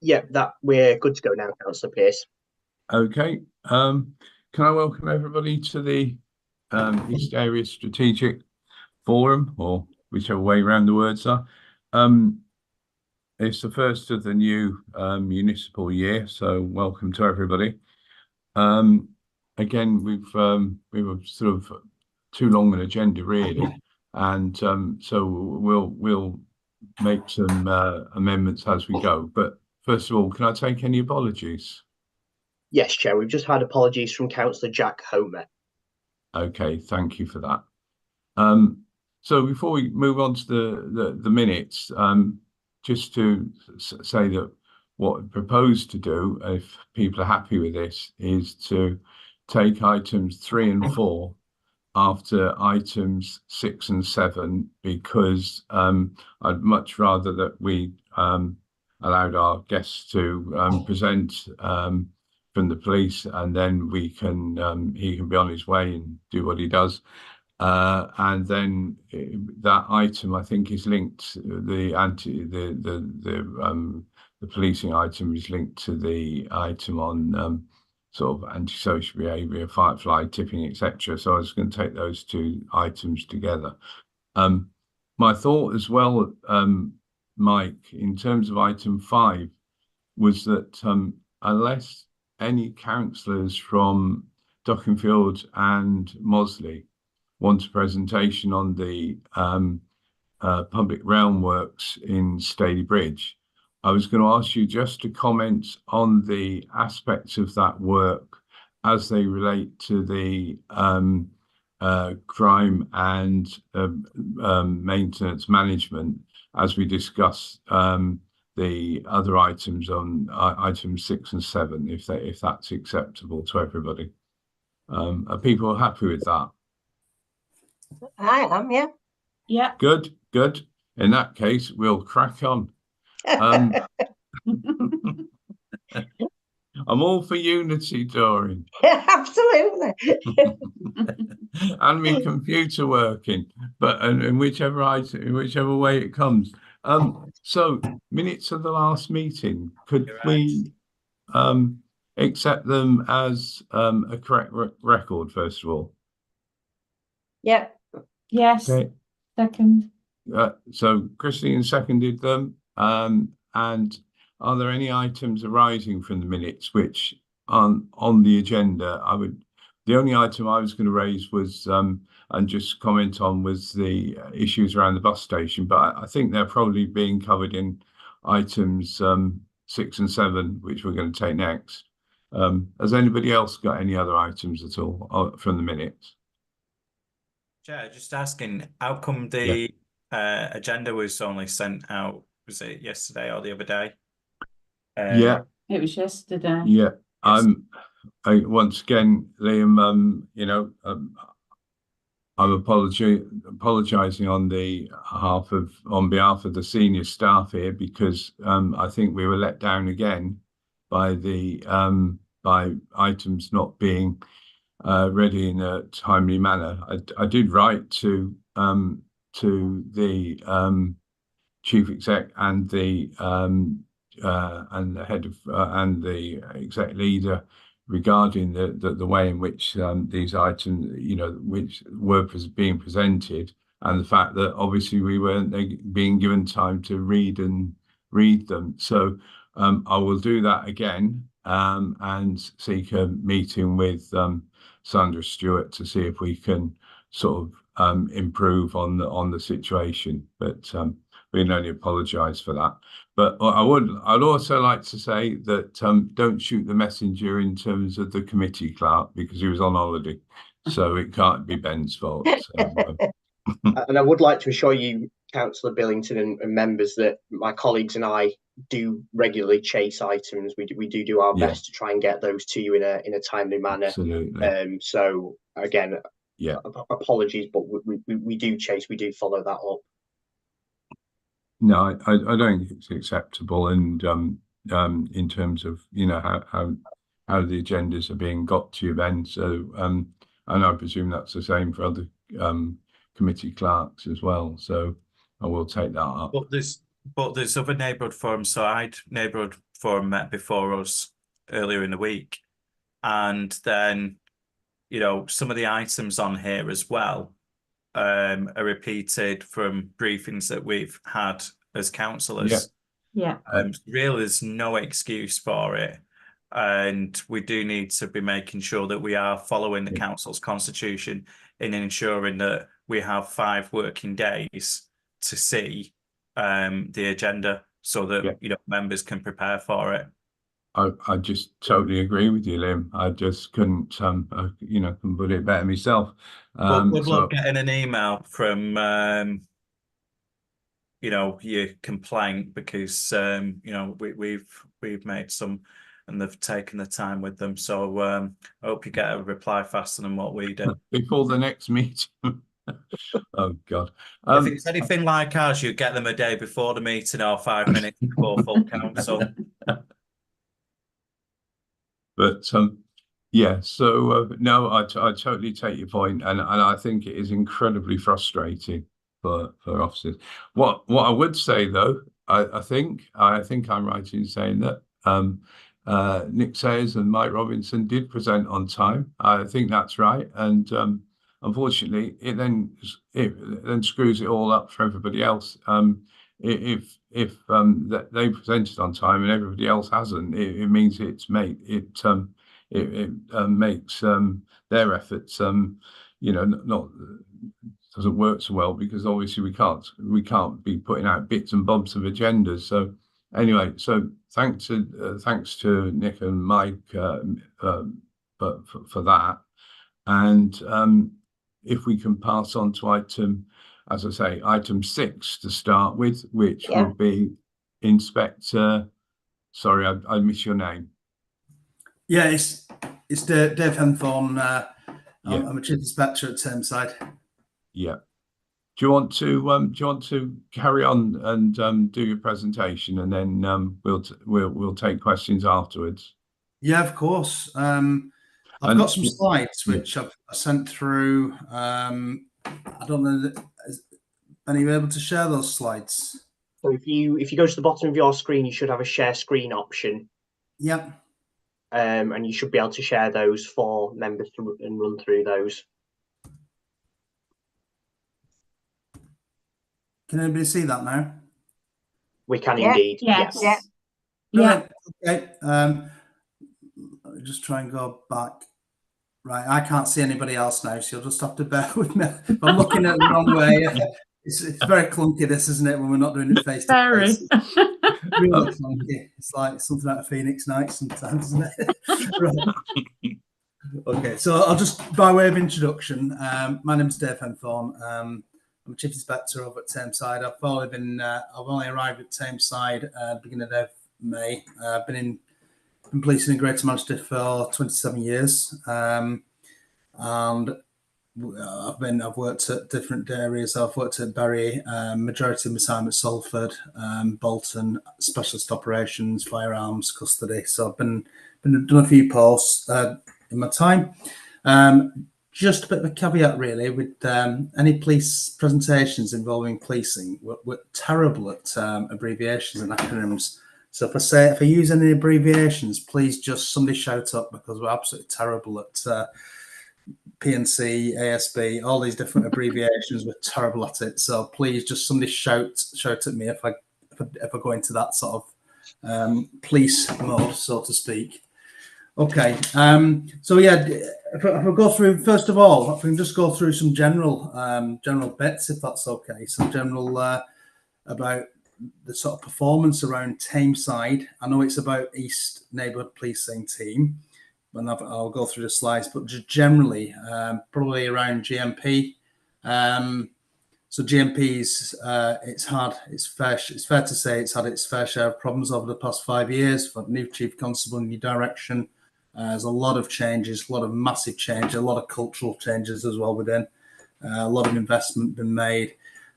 Yeah, that we're good to go now, Councillor Pearce. Okay. Can I welcome everybody to the East Area Strategic Forum, or whichever way around the words are. It's the first of the new municipal year, so welcome to everybody. Again, we were sort of too long an agenda really, and so we'll make some amendments as we go. But first of all, can I take any apologies? Yes, Chair, we've just had apologies from Councillor Jack Homer. Okay, thank you for that. So before we move on to the minutes, just to say that what I propose to do, if people are happy with this, is to take items 3 and 4 after items 6 and 7, because I'd much rather that we allowed our guests to present from the police, and then we can he can be on his way and do what he does. And then that item, I think, is linked. The policing item is linked to the item on sort of antisocial behaviour, firefly tipping, etc. So I was going to take those two items together. My thought as well, Mike, in terms of item 5, was that unless any councillors from Duckenfield and Mosley want a presentation on the public realm works in Staley Bridge, I was going to ask you just to comment on the aspects of that work as they relate to the crime and maintenance management, as we discuss the other items on items 6 and 7, if that's acceptable to everybody. Are people happy with that? I am, yeah. Yeah. Good. In that case, we'll crack on. I'm all for unity, Doreen. Absolutely. And my computer working, but in whichever way it comes. So minutes of the last meeting, could we accept them as a correct record first of all? Yeah. Yes. Okay. Second. So Christine seconded them. And are there any items arising from the minutes which aren't on the agenda? The only item I was going to raise was and just comment on was the issues around the bus station, but I think they're probably being covered in items 6 and 7, which we're going to take next. Has anybody else got any other items at all from the minutes? Chair, just asking, how come the agenda was only sent out, was it yesterday or the other day? Yeah. It was yesterday. Yeah. Yes. Once again, Liam, I'm apologising on behalf of the senior staff here, because I think we were let down again by the by items not being ready in a timely manner. I did write to the chief exec and the head of and the exec leader regarding the way in which these items, which were being presented, and the fact that obviously we weren't being given time to read them. So I will do that again and seek a meeting with Sandra Stewart to see if we can sort of improve on the situation. But we can only apologise for that. But I'd also like to say that don't shoot the messenger in terms of the committee clerk, because he was on holiday, so it can't be Ben's fault. So, And I would like to assure you, Councillor Billington and members, that my colleagues and I do regularly chase items. We do our best to try and get those to you in a timely manner. Absolutely. So again, apologies, but we do chase. We do follow that up. No, I don't think it's acceptable, and in terms of how the agendas are being got to you, Ben. So and I presume that's the same for other committee clerks as well. So I will take that up. But there's other neighbourhood forums. So I had neighbourhood forum met before us earlier in the week. And then, you know, some of the items on here as well are repeated from briefings that we've had as councillors. Yeah. Really, there's no excuse for it. And we do need to be making sure that we are following the council's constitution in ensuring that we have 5 working days to see the agenda so that you know, members can prepare for it. I just totally agree with you, Liam. I just couldn't, you know, couldn't put it better myself. Well, good luck getting an email from, you know, your complaint, because you know, we've made some, and they've taken the time with them. So I hope you get a reply faster than what we do before the next meeting. Oh God! If it's anything like ours, you get them a day before the meeting or 5 minutes before full council. But yeah, so no, I totally take your point, and I think it is incredibly frustrating for officers. What I would say though, I think I'm right in saying that Nick Sayers and Mike Robinson did present on time. I think that's right, and unfortunately, it then screws it all up for everybody else. If that they presented on time and everybody else hasn't, it means it makes their efforts you know, not doesn't work so well, because obviously we can't be putting out bits and bobs of agendas. So anyway, so thanks to Nick and Mike for that. And if we can pass on to item, as I say, item 6 to start with, which would be Inspector. Sorry, I missed your name. Yeah, it's Dave Henthorne. I'm a Chief Inspector at Tameside. Yeah. Do you want to carry on and do your presentation, and then we'll take questions afterwards? Yeah, of course. I've got some slides which I've sent through. I don't know. Are you able to share those slides? So if you go to the bottom of your screen, you should have a share screen option. Yep. And you should be able to share those for members and run through those. Can anybody see that now? We can indeed. Yes. Yeah. Okay. Let me just try and go back. Right, I can't see anybody else now, so you'll just have to bear with me. I'm looking at it the wrong way. It's very clunky, this, isn't it, when we're not doing it face to face? Really clunky. It's like something out of Phoenix Nights sometimes, isn't it? Right. Okay, so I'll just, by way of introduction, my name is Dave Henthorne. I'm a Chief Inspector over at Tameside. I've only arrived at Tameside at the beginning of May. I've been policing in Greater Manchester for 27 years, and I've worked at different areas. I've worked at Bury, majority of my time at Salford, Bolton, specialist operations, firearms, custody. So I've done a few posts in my time. Just a bit of a caveat, really, with any police presentations involving policing. We're terrible at abbreviations and acronyms. So if I use any abbreviations, please just somebody shout up, because we're absolutely terrible at PNC, ASB, all these different abbreviations. We're terrible at it. So please just somebody shout at me if I go into that sort of police mode, so to speak. Okay. So yeah, if I go through, first of all, if we can just go through some general bits, if that's okay. Some general about the sort of performance around Tameside. I know it's about East Neighbourhood Policing Team, and I'll go through the slides, but just generally, probably around GMP. So GMP's, it's fair to say it's had its fair share of problems over the past 5 years. For new Chief Constable, new direction. There's a lot of changes, a lot of massive change, a lot of cultural changes as well within. A lot of investment been made.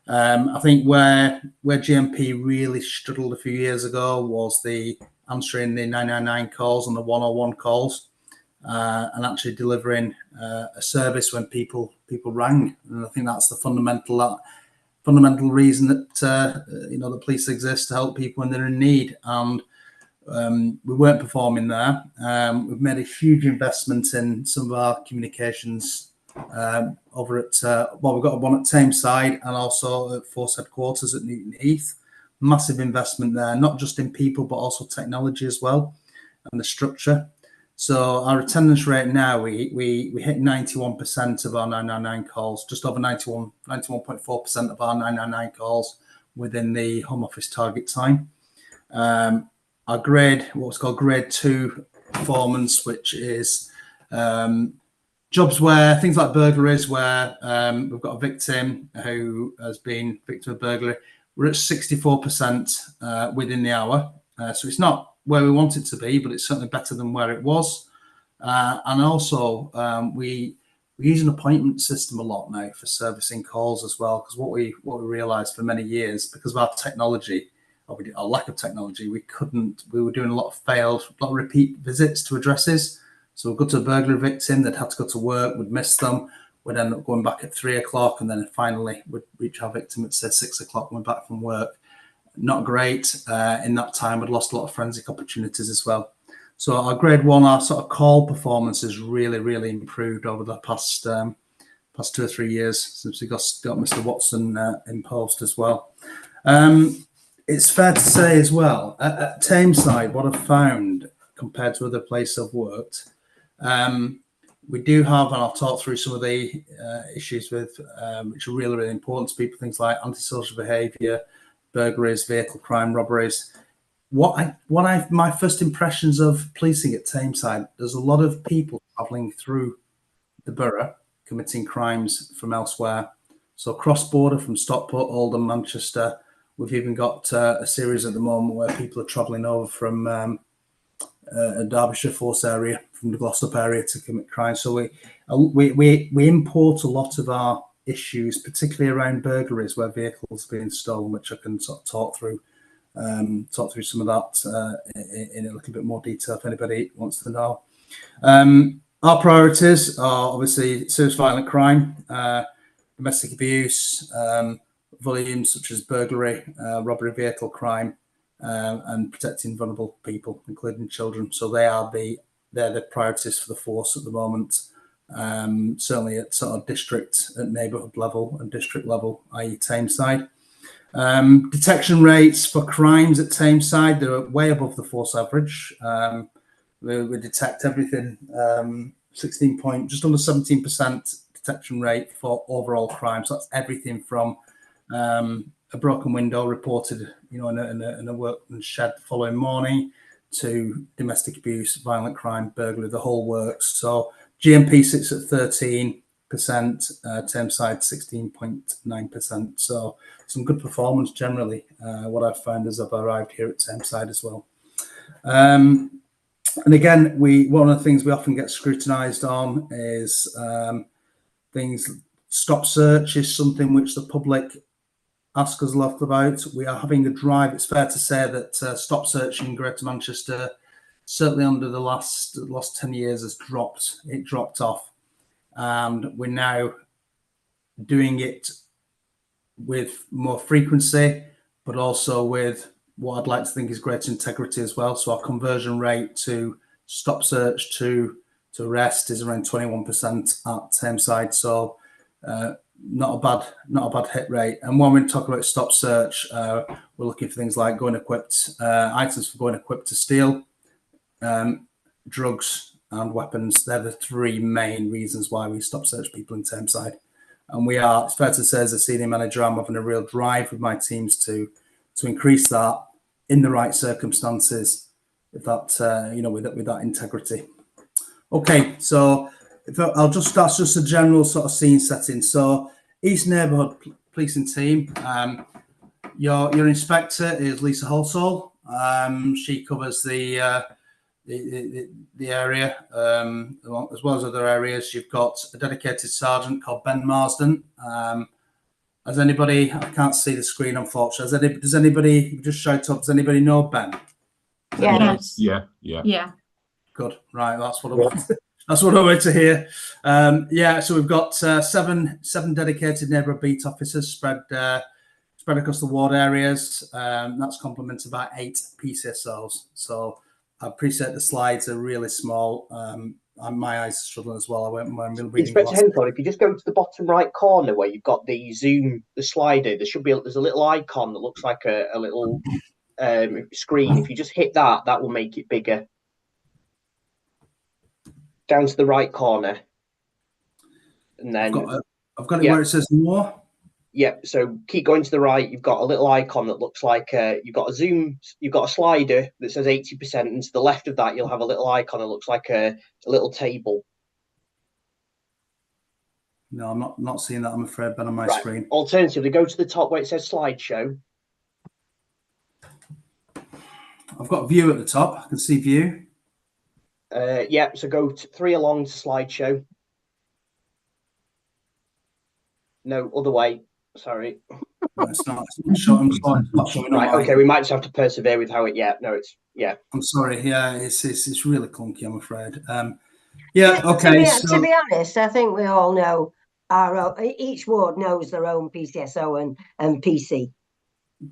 I think where GMP really struggled a few years ago was the answering the 999 calls and the 101 calls, and actually delivering a service when people rang. And I think that's the fundamental reason that the police exist, to help people when they're in need. And we weren't performing there. We've made a huge investment in some of our communications over at, we've got one at Tameside and also at Force Headquarters at Newton Heath. Massive investment there, not just in people, but also technology as well and the structure. So our attendance rate now, we hit 91% of our 999 calls, just over 91.4% of our 999 calls within the Home Office target time. Our grade, what's called grade 2 performance, which is jobs where things like burglaries, where we've got a victim who has been victim of burglary, we're at 64% within the hour. So it's not where we want it to be, but it's certainly better than where it was. And also we use an appointment system a lot now for servicing calls as well, because what we realized for many years, because of our technology, our lack of technology, we were doing a lot of repeat visits to addresses. So we'd go to a burglary victim, they'd have to go to work, we'd miss them, we'd end up going back at 3 o'clock, and then finally we'd reach our victim at say 6 o'clock when we're back from work. Not great. In that time, we'd lost a lot of forensic opportunities as well. So our grade 1, our sort of call performance has really, really improved over the past 2 or 3 years since we got Mr. Watson in post as well. It's fair to say as well, at Tameside, what I've found compared to other places I've worked, we do have, and I'll talk through some of the issues with which are really, really important to people, things like antisocial behaviour, burglaries, vehicle crime, robberies. My first impressions of policing at Tameside, there's a lot of people travelling through the borough committing crimes from elsewhere. So cross-border from Stockport, Oldham, Manchester. We've even got a series at the moment where people are travelling over from a Derbyshire Force area, from the Glossop area to commit crime. So we import a lot of our issues, particularly around burglaries where vehicles are being stolen, which I can sort of talk through some of that in a little bit more detail if anybody wants to know. Our priorities are obviously serious violent crime, domestic abuse, volumes such as burglary, robbery, vehicle crime, and protecting vulnerable people, including children. So they're the priorities for the force at the moment. Certainly at sort of district, at neighbourhood level and district level, i.e. Tameside. Detection rates for crimes at Tameside, they're way above the force average. We detect everything, just under 17% detection rate for overall crime. So that's everything from a broken window reported, in a workman's shed the following morning, to domestic abuse, violent crime, burglary, the whole works. So GMP sits at 13%, Tameside 16.9%. So some good performance generally, what I've found as I've arrived here at Tameside as well. And again, one of the things we often get scrutinised on is stop search is something which the public ask us a lot about. We are having a drive. It's fair to say that stop search in Greater Manchester, certainly under the last 10 years, has dropped. It dropped off. And we're now doing it with more frequency, but also with what I'd like to think is greater integrity as well. So our conversion rate to stop search to arrest is around 21% at Tameside. So not a bad hit rate. And when we talk about stop search, we're looking for things like items for going equipped to steal, drugs and weapons. They're the 3 main reasons why we stop search people in Tameside. And it's fair to say, as a senior manager, I'm having a real drive with my teams to increase that in the right circumstances, with that with that integrity. Okay, so that's just a general sort of scene setting. So East Neighbourhood Policing Team, your inspector is Lisa Halsall. She covers the area as well as other areas. You've got a dedicated sergeant called Ben Marsden. Has anybody? I can't see the screen, unfortunately. Does anybody just shout up? Does anybody know Ben? Yes. Yeah. Good. Right. That's what I want. That's what I want to hear. So we've got seven dedicated neighbourhood beat officers spread spread across the ward areas. That's complemented by 8 PCSOs. So I appreciate the slides are really small. My eyes are struggling as well. I went my reading Inspector glasses. Henthorne, if you just go to the bottom right corner where you've got the zoom, the slider, there's a little icon that looks like a little screen. If you just hit that, that will make it bigger. Down to the right corner. And then I've got it where it says more. Yeah, so keep going to the right. You've got a little icon that looks like you've got a zoom. You've got a slider that says 80%, and to the left of that, you'll have a little icon that looks like a little table. No, I'm not seeing that. I'm afraid, but on my screen. Alternatively, go to the top where it says slideshow. I've got view at the top. I can see view. Yeah, so go 3 along to slideshow. No, other way. Sorry. No, it's not showing. Right. Okay. We might just have to persevere with how it. Yeah. No. It's. Yeah. I'm sorry. Yeah. It's really clunky. I'm afraid. Yeah. Okay. To be honest, I think we all know each ward knows their own PCSO and PC.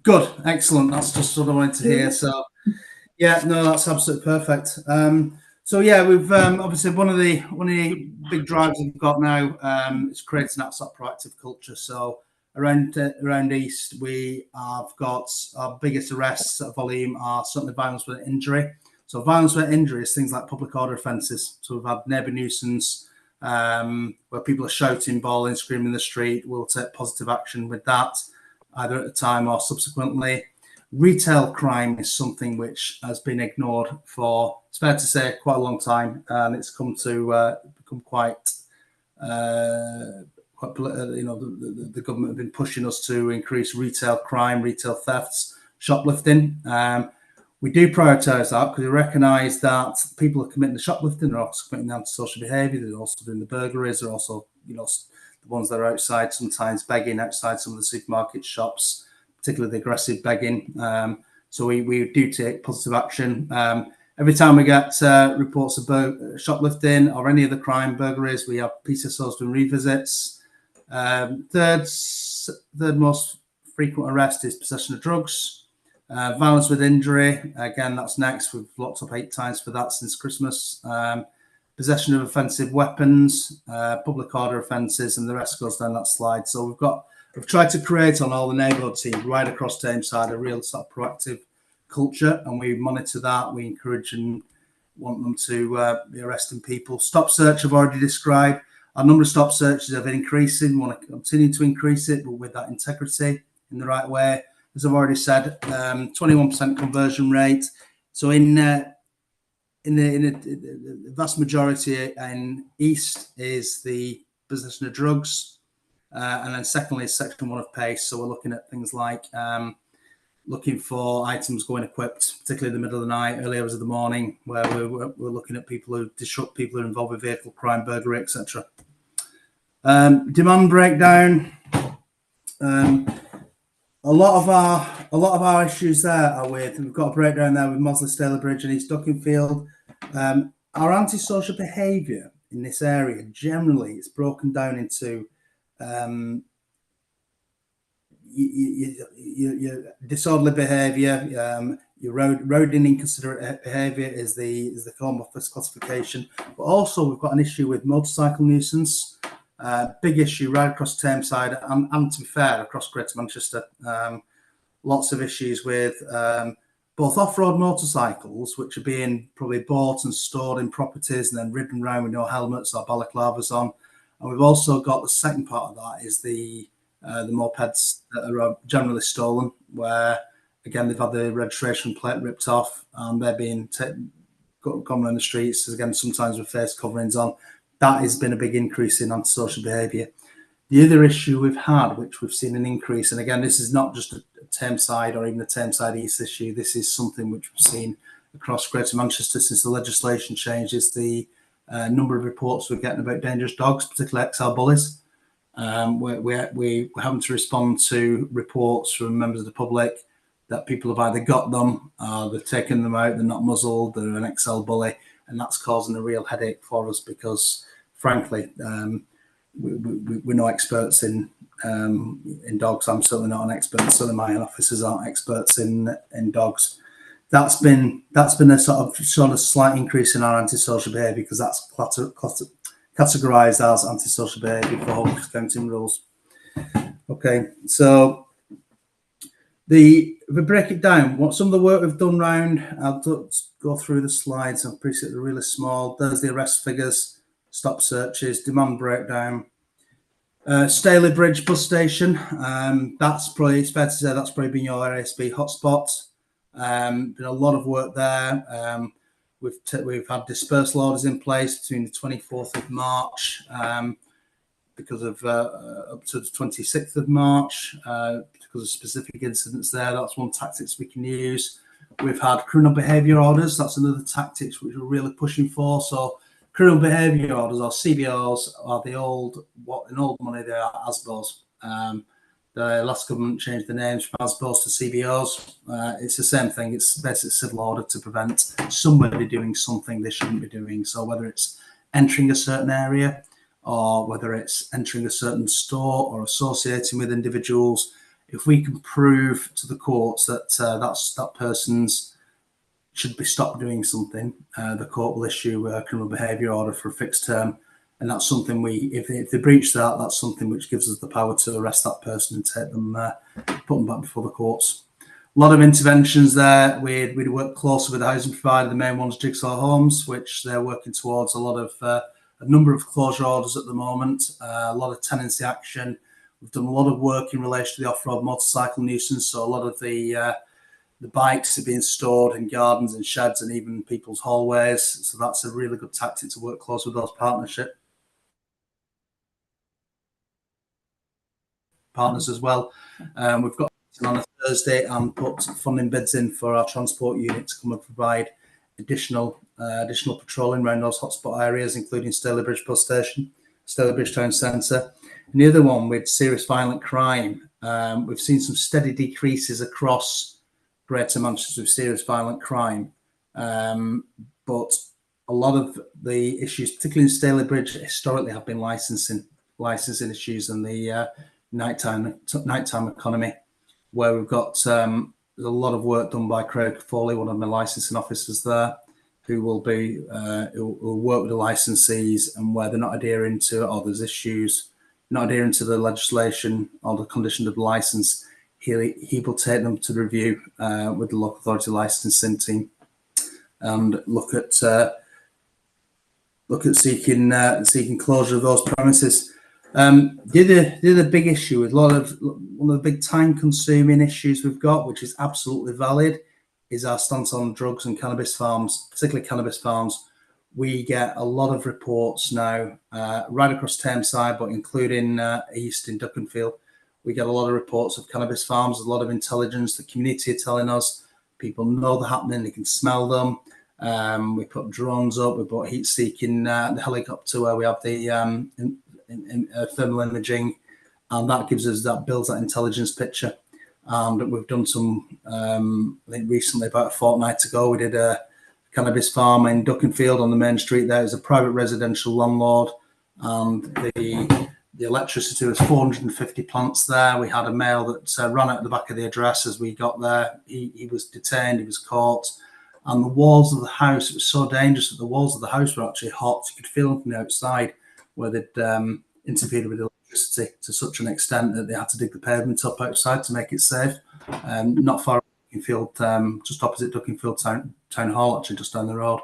Good. Excellent. That's just what I wanted to hear. So, yeah. No, that's absolutely perfect. So yeah, we've obviously one of the big drives we've got now is creating that sort of proactive culture. So around East, we have got our biggest arrests volume are certainly violence with injury. So violence with injury is things like public order offences. So we've had neighbour nuisance where people are shouting, bawling, screaming in the street. We'll take positive action with that, either at the time or subsequently. Retail crime is something which has been ignored for, it's fair to say, quite a long time, and it's come to become quite the government have been pushing us to increase retail crime, retail thefts, shoplifting. We do prioritise that because we recognise that people are committing the shoplifting, they're also committing antisocial behaviour, they're also doing the burglaries, they're also, the ones that are outside, sometimes begging outside some of the supermarket shops, particularly the aggressive begging. So we do take positive action. Every time we get reports of shoplifting or any other crime, burglaries, we have PCSOs doing revisits. Third most frequent arrest is possession of drugs. Violence with injury, again, that's next. We've locked up 8 times for that since Christmas. Possession of offensive weapons, public order offences, and the rest goes down that slide. So we've tried to create on all the neighbourhood teams right across Tameside a real sort of proactive culture, and we monitor that. We encourage and want them to be arresting people. Stop search I've already described. Our number of stop searches have been increasing. We want to continue to increase it, but with that integrity in the right way. As I've already said, 21% conversion rate. So in the vast majority in East is the possession of drugs. And then secondly is section 1 of PACE. So we're looking at things like looking for items going equipped, particularly in the middle of the night, early hours of the morning, where we're looking at people who disrupt, people who are involved with vehicle crime, burglary, etc. Demand breakdown. A lot of our issues there are with, we've got a breakdown there with Mosley Staler Bridge and East Duckingfield. Our antisocial behaviour in this area generally is broken down into your disorderly behaviour, your roading inconsiderate behaviour is the Home Office classification. But also we've got an issue with motorcycle nuisance. Big issue right across Tameside and to be fair, across Greater Manchester. Lots of issues with both off-road motorcycles, which are being probably bought and stored in properties and then ridden around with no helmets or balaclavas on. And we've also got the second part of that is the mopeds that are generally stolen, where again they've had the registration plate ripped off and they're being gone around the streets. Again, sometimes with face coverings on. That has been a big increase in antisocial behaviour. The other issue we've had, which we've seen an increase, and again, this is not just a Tameside or even a Tameside East issue. This is something which we've seen across Greater Manchester since the legislation changes. The number of reports we're getting about dangerous dogs, particularly XL bullies. We're having to respond to reports from members of the public that people have either got them, they've taken them out, they're not muzzled, they're an XL bully, and that's causing a real headache for us because, frankly, we're no experts in in dogs. I'm certainly not an expert. Certainly my officers aren't experts in dogs. That's been a sort of slight increase in our antisocial behaviour, because that's categorised as antisocial behaviour for Hawkins County rules. Okay, so if we break it down, what some of the work we've done round, I'll go through the slides. I appreciate they're really small. There's the arrest figures, stop searches, demand breakdown. Staley Bridge bus station, that's probably, it's fair to say that's probably been your ASB hotspot. Been a lot of work there. We've had dispersal orders in place between the 24th of March because of up to the 26th of March because of specific incidents there. That's one tactics we can use. We've had criminal behaviour orders. That's another tactics which we're really pushing for. So criminal behaviour orders, or CBOs, are the old, what in old money they are ASBOs. The last government changed the names from ASBOs to CBOs. It's the same thing. It's basically civil order to prevent somebody doing something they shouldn't be doing. So whether it's entering a certain area, or whether it's entering a certain store or associating with individuals, if we can prove to the courts that that person's should be stopped doing something, the court will issue a criminal behaviour order for a fixed term. And that's something if they breach that, that's something which gives us the power to arrest that person and take them, put them back before the courts. A lot of interventions there. We'd work closely with the housing provider, the main one's Jigsaw Homes, which they're working towards a number of closure orders at the moment, a lot of tenancy action. We've done a lot of work in relation to the off-road motorcycle nuisance. So a lot of the bikes are being stored in gardens and sheds and even people's hallways. So that's a really good tactic to work close with those partners as well. We've got on a Thursday and put funding bids in for our transport unit to come and provide additional patrolling around those hotspot areas, including Staley Bridge bus station, Staley Bridge town centre. And the other one with serious violent crime, we've seen some steady decreases across Greater Manchester with serious violent crime, but a lot of the issues, particularly in Staley Bridge, historically have been licensing issues and the nighttime economy, where we've got there's a lot of work done by Craig Foley, one of my licensing officers there, who will work with the licensees, and where they're not adhering to, or there's issues not adhering to the legislation or the condition of the license, he will take them to review with the local authority licensing team and look at seeking closure of those premises. The other big issue with one of the big time-consuming issues we've got, which is absolutely valid, is our stance on drugs and cannabis farms, particularly cannabis farms. We get a lot of reports now, right across Tameside, but including east in Duckenfield. We get a lot of reports of cannabis farms, a lot of intelligence. The community are telling us, people know they're happening, they can smell them. We put drones up, we put heat-seeking, the helicopter where we have the thermal imaging, and that builds that intelligence picture. And we've done some, I think recently, about a fortnight ago, we did a cannabis farm in Duckenfield on the main street there. It was a private residential landlord, and the electricity was 450 plants there. We had a male that ran out the back of the address as we got there. He was detained, he was caught, and the walls of the house, it was so dangerous that the walls of the house were actually hot. You could feel them from the outside, where they'd interfered with electricity to such an extent that they had to dig the pavement up outside to make it safe. Not far Duckenfield, just opposite Duckenfield Town Hall, actually just down the road.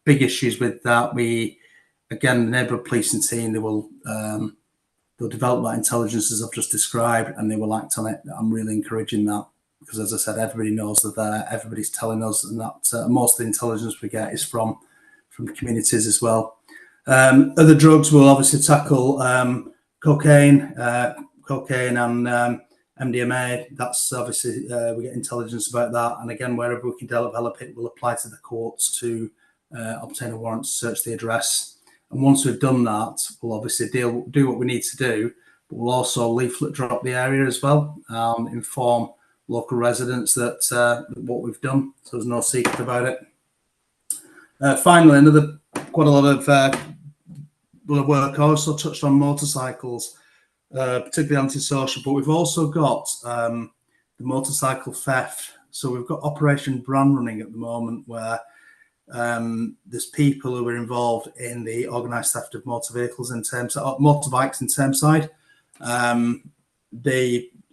Big issues with that. Again, the neighbourhood policing team, they'll develop that intelligence as I've just described, and they will act on it. I'm really encouraging that, because as I said, everybody knows that everybody's telling us, and that most of the intelligence we get is from communities as well. Other drugs will obviously tackle cocaine and MDMA. That's obviously, we get intelligence about that. And again, wherever we can develop it, we'll apply to the courts to obtain a warrant to search the address. And once we've done that, we'll obviously do what we need to do, but we'll also leaflet drop the area as well, inform local residents that what we've done, so there's no secret about it. Finally, quite a lot of work. I also touched on motorcycles. particularly antisocial, but we've also got the motorcycle theft. So we've got Operation Brand running at the moment, where there's people who are involved in the organised theft of motor vehicles in motorbikes in Thameside.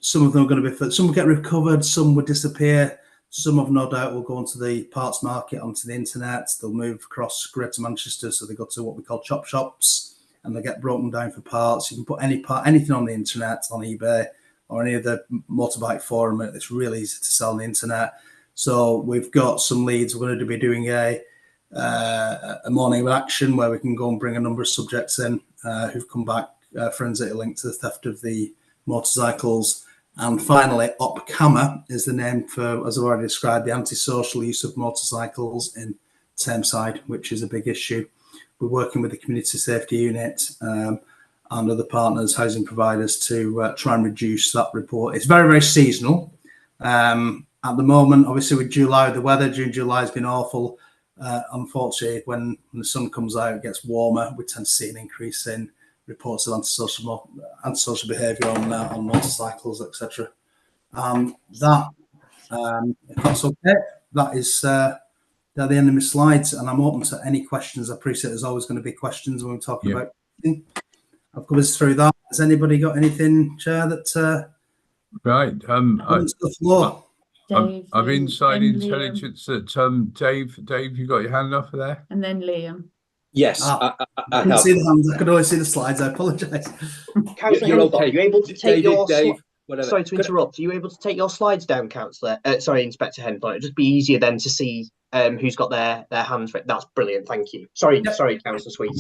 Some of them are going to be, some will get recovered, some will disappear, some of no doubt will go onto the parts market, onto the internet. They'll move across Greater Manchester, so they go to what we call chop shops, and they get broken down for parts. You can put anything on the internet, on eBay or any of the motorbike forum. It's really easy to sell on the internet. So we've got some leads. We're going to be doing a morning of action where we can go and bring a number of subjects in who've come back forensically linked to the theft of the motorcycles. And finally, OpCamera is the name for, as I've already described, the antisocial use of motorcycles in Thameside, which is a big issue. We're working with the Community Safety Unit and other partners, housing providers, to try and reduce that report. It's very, very seasonal. At the moment, obviously with July, the weather during July has been awful. Unfortunately, when the sun comes out, it gets warmer. We tend to see an increase in reports of antisocial behaviour on motorcycles, etc. If that's okay, that is the end of my slides, and I'm open to any questions. I appreciate there's always going to be questions when we talk about. I've covered through that. Has anybody got anything, Chair, that? Right. The floor. Dave, I've inside then intelligence that Dave, you got your hand up there? and then Liam. Yes, I I couldn't have. see the hands. I could only see the slides. I apologise. Councillor You're Hempel, okay. are you able to take Dave, whatever. Sorry to interrupt. Are you able to take your slides down, Councillor? Sorry, Inspector Hempel. It'd just be easier then to see who's got their hands raised. That's brilliant. Thank you. Sorry, Councillor Sweet.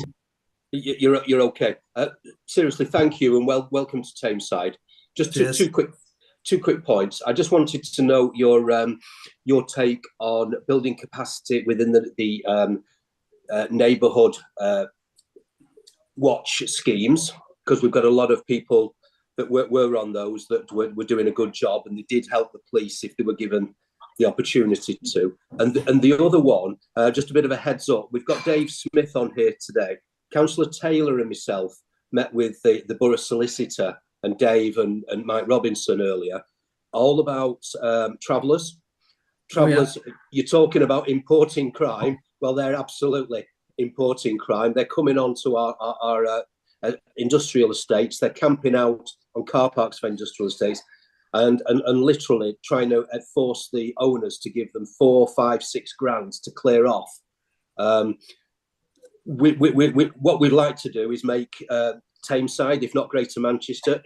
You're okay. Seriously, thank you, and welcome to Tameside. Just two quick points. I just wanted to know your take on building capacity within the neighbourhood watch schemes, because we've got a lot of people that were on those that were doing a good job, and they did help the police if they were given the opportunity to. And the other one, just a bit of a heads up, we've got Dave Smith on here today. Councillor Taylor and myself met with the borough solicitor and Dave and Mike Robinson earlier, all about travellers. You're talking about importing crime. Well, they're absolutely importing crime. They're coming onto our industrial estates. They're camping out on car parks for industrial estates, and literally trying to force the owners to give them 4, 5, 6 grand to clear off. What we'd like to do is make Tameside, if not Greater Manchester,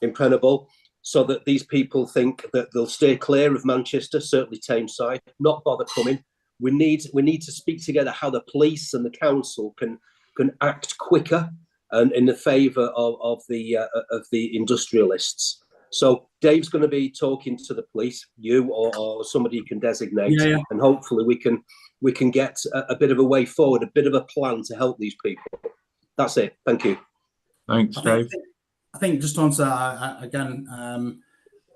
impregnable, so that these people think that they'll stay clear of Manchester, certainly Tameside, not bother coming. We need to speak together how the police and the council can act quicker and in the favour of the industrialists. So Dave's going to be talking to the police, you or somebody you can designate, and hopefully we can get a bit of a way forward, a bit of a plan to help these people. That's it. Thank you. Thanks, Dave. I think just to answer again,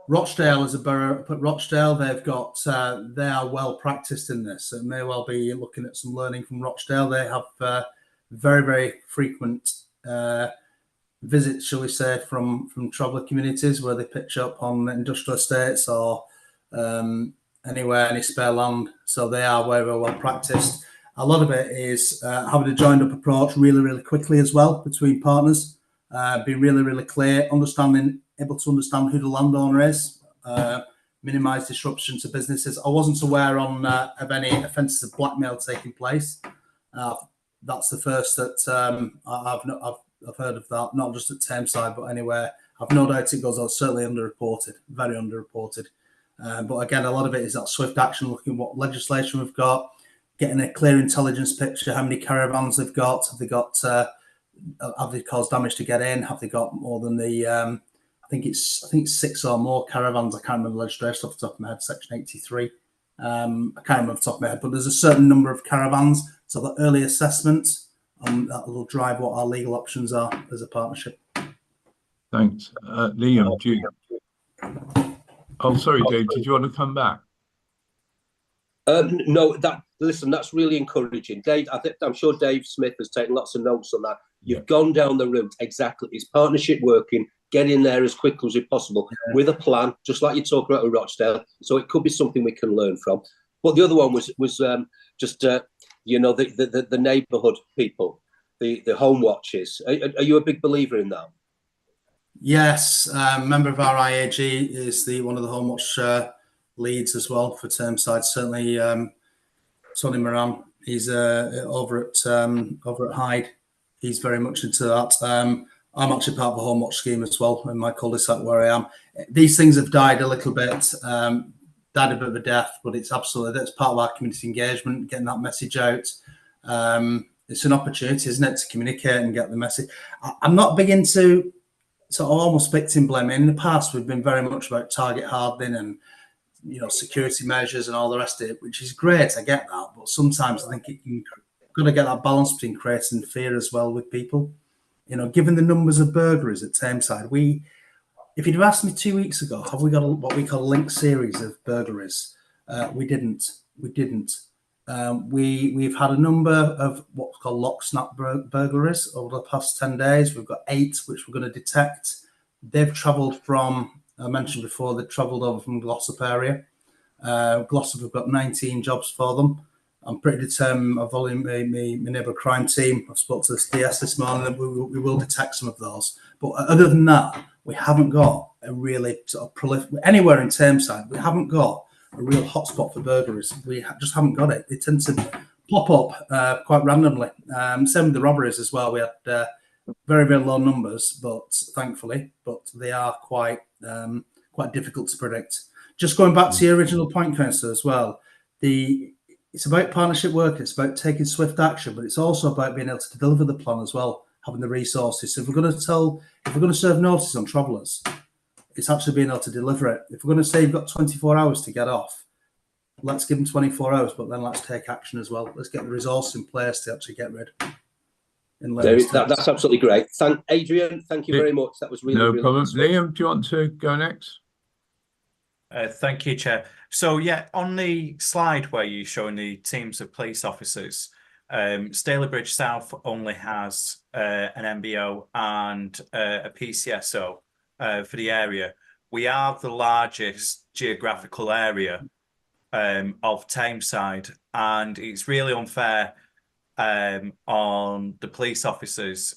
Rochdale is a borough, but Rochdale, they've got, they are well practiced in this. So it may well be looking at some learning from Rochdale. They have very, very frequent visits, shall we say, from traveller communities where they pitch up on industrial estates or anywhere, any spare land. So they are very, very well practiced. A lot of it is having a joined up approach really, really quickly as well between partners, being really, really clear, able to understand who the landowner is, minimise disruption to businesses. I wasn't aware of any offences of blackmail taking place. That's the first that I've heard of that, not just at Tameside, but anywhere. I've no doubt it goes on, certainly underreported, very underreported. But again, a lot of it is that swift action, looking what legislation we've got, getting a clear intelligence picture, how many caravans they've got, have they caused damage to get in, have they got more than the, I think it's 6 or more caravans. I can't remember the legislation off the top of my head, section 83. I can't remember off the top of my head, but there's a certain number of caravans. So the early assessment, that will drive what our legal options are as a partnership. Thanks. Liam, do you... Oh, sorry, Dave, did you want to come back? No, listen, that's really encouraging. Dave, I'm sure Dave Smith has taken lots of notes on that. You've gone down the route exactly. It's partnership working. Get in there as quickly as possible with a plan, just like you talk about with Rochdale. So it could be something we can learn from. But the other one was just you know, the neighbourhood people, the home watches. Are you a big believer in that? Yes, member of our IAG is one of the home watch leads as well for Termside. Certainly, Tony Moran, he's over at Hyde. He's very much into that. I'm actually part of a home watch scheme as well in my cul-de-sac where I am. These things have died a little bit, died a bit of a death, but it's absolutely, that's part of our community engagement, getting that message out. It's an opportunity, isn't it, to communicate and get the message. I'm not big into sort of almost victim blaming. In the past, we've been very much about target hardening and, you know, security measures and all the rest of it, which is great. I get that, but sometimes I think you've got to get that balance between creating fear as well with people. You know, given the numbers of burglaries at Tameside, if you'd have asked me 2 weeks ago, have we got what we call a linked series of burglaries? We didn't. We've had a number of what's called lock snap burglaries over the past 10 days. We've got 8 which we're going to detect. They've travelled from, I mentioned before, they've travelled over from Glossop area. Glossop have got 19 jobs for them. I'm pretty determined. I've only my neighbour crime team. I've spoke to the DS this morning, and we will detect some of those. But other than that, we haven't got a really sort of prolific anywhere in Tameside. We haven't got a real hotspot for burglaries. We just haven't got it. They tend to pop up quite randomly. Same with the robberies as well. We had very, very low numbers, but thankfully, they are quite difficult to predict. Just going back to your original point, Councillor, as well, it's about partnership work, it's about taking swift action, but it's also about being able to deliver the plan as well, having the resources. So if we're going to serve notice on travellers, it's actually being able to deliver it. If we're going to say you've got 24 hours to get off, let's give them 24 hours, but then let's take action as well. Let's get the resource in place to actually get rid. David, that's absolutely great. Adrian, thank you very much. That was really, no really problem. useful. Liam, do you want to go next? Thank you, Chair. So, yeah, on the slide where you're showing the teams of police officers, Stalybridge South only has an MBO and a PCSO for the area. We are the largest geographical area of Tameside, and it's really unfair on the police officers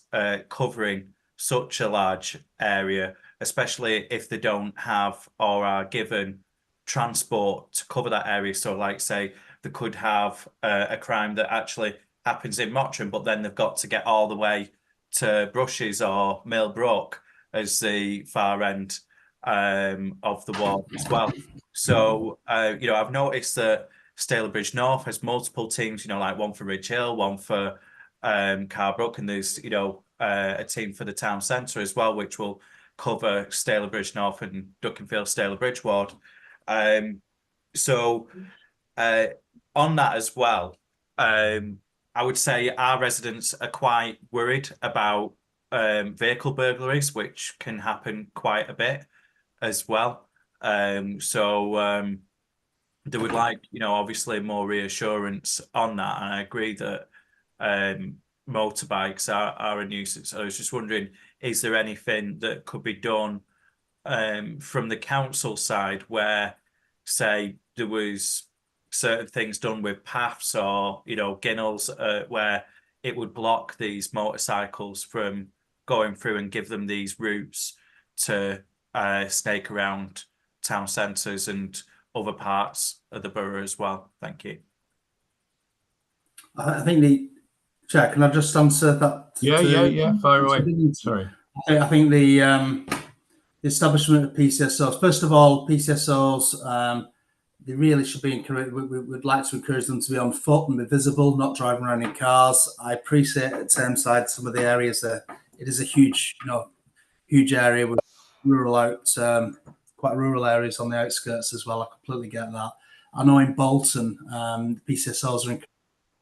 covering such a large area, especially if they don't have or are given transport to cover that area. So like say they could have a crime that actually happens in Mottram, but then they've got to get all the way to Brushes or Millbrook as the far end of the ward as well. So you know, I've noticed that Stalybridge North has multiple teams, you know, like one for Ridge Hill, one for Carbrook, and there's, you know, a team for the town centre as well, which will cover Stalybridge North and Duckenfield Stalybridge ward. So on that as well, I would say our residents are quite worried about vehicle burglaries, which can happen quite a bit as well. So they would like, you know, obviously more reassurance on that. And I agree that motorbikes are a nuisance. I was just wondering, is there anything that could be done from the council side where, say, there was certain things done with paths or, you know, ginnels where it would block these motorcycles from going through and give them these routes to snake around town centres and other parts of the borough as well. Thank you. I think Chair, can I just answer that? Yeah. Fire away. Sorry. I think the establishment of PCSOs, first of all, PCSOs, they really should be encouraged. We'd like to encourage them to be on foot and be visible, not driving around in cars. I appreciate at Tameside some of the areas that it is a huge, huge area with quite rural areas on the outskirts as well. I completely get that. I know in Bolton, the PCSOs are in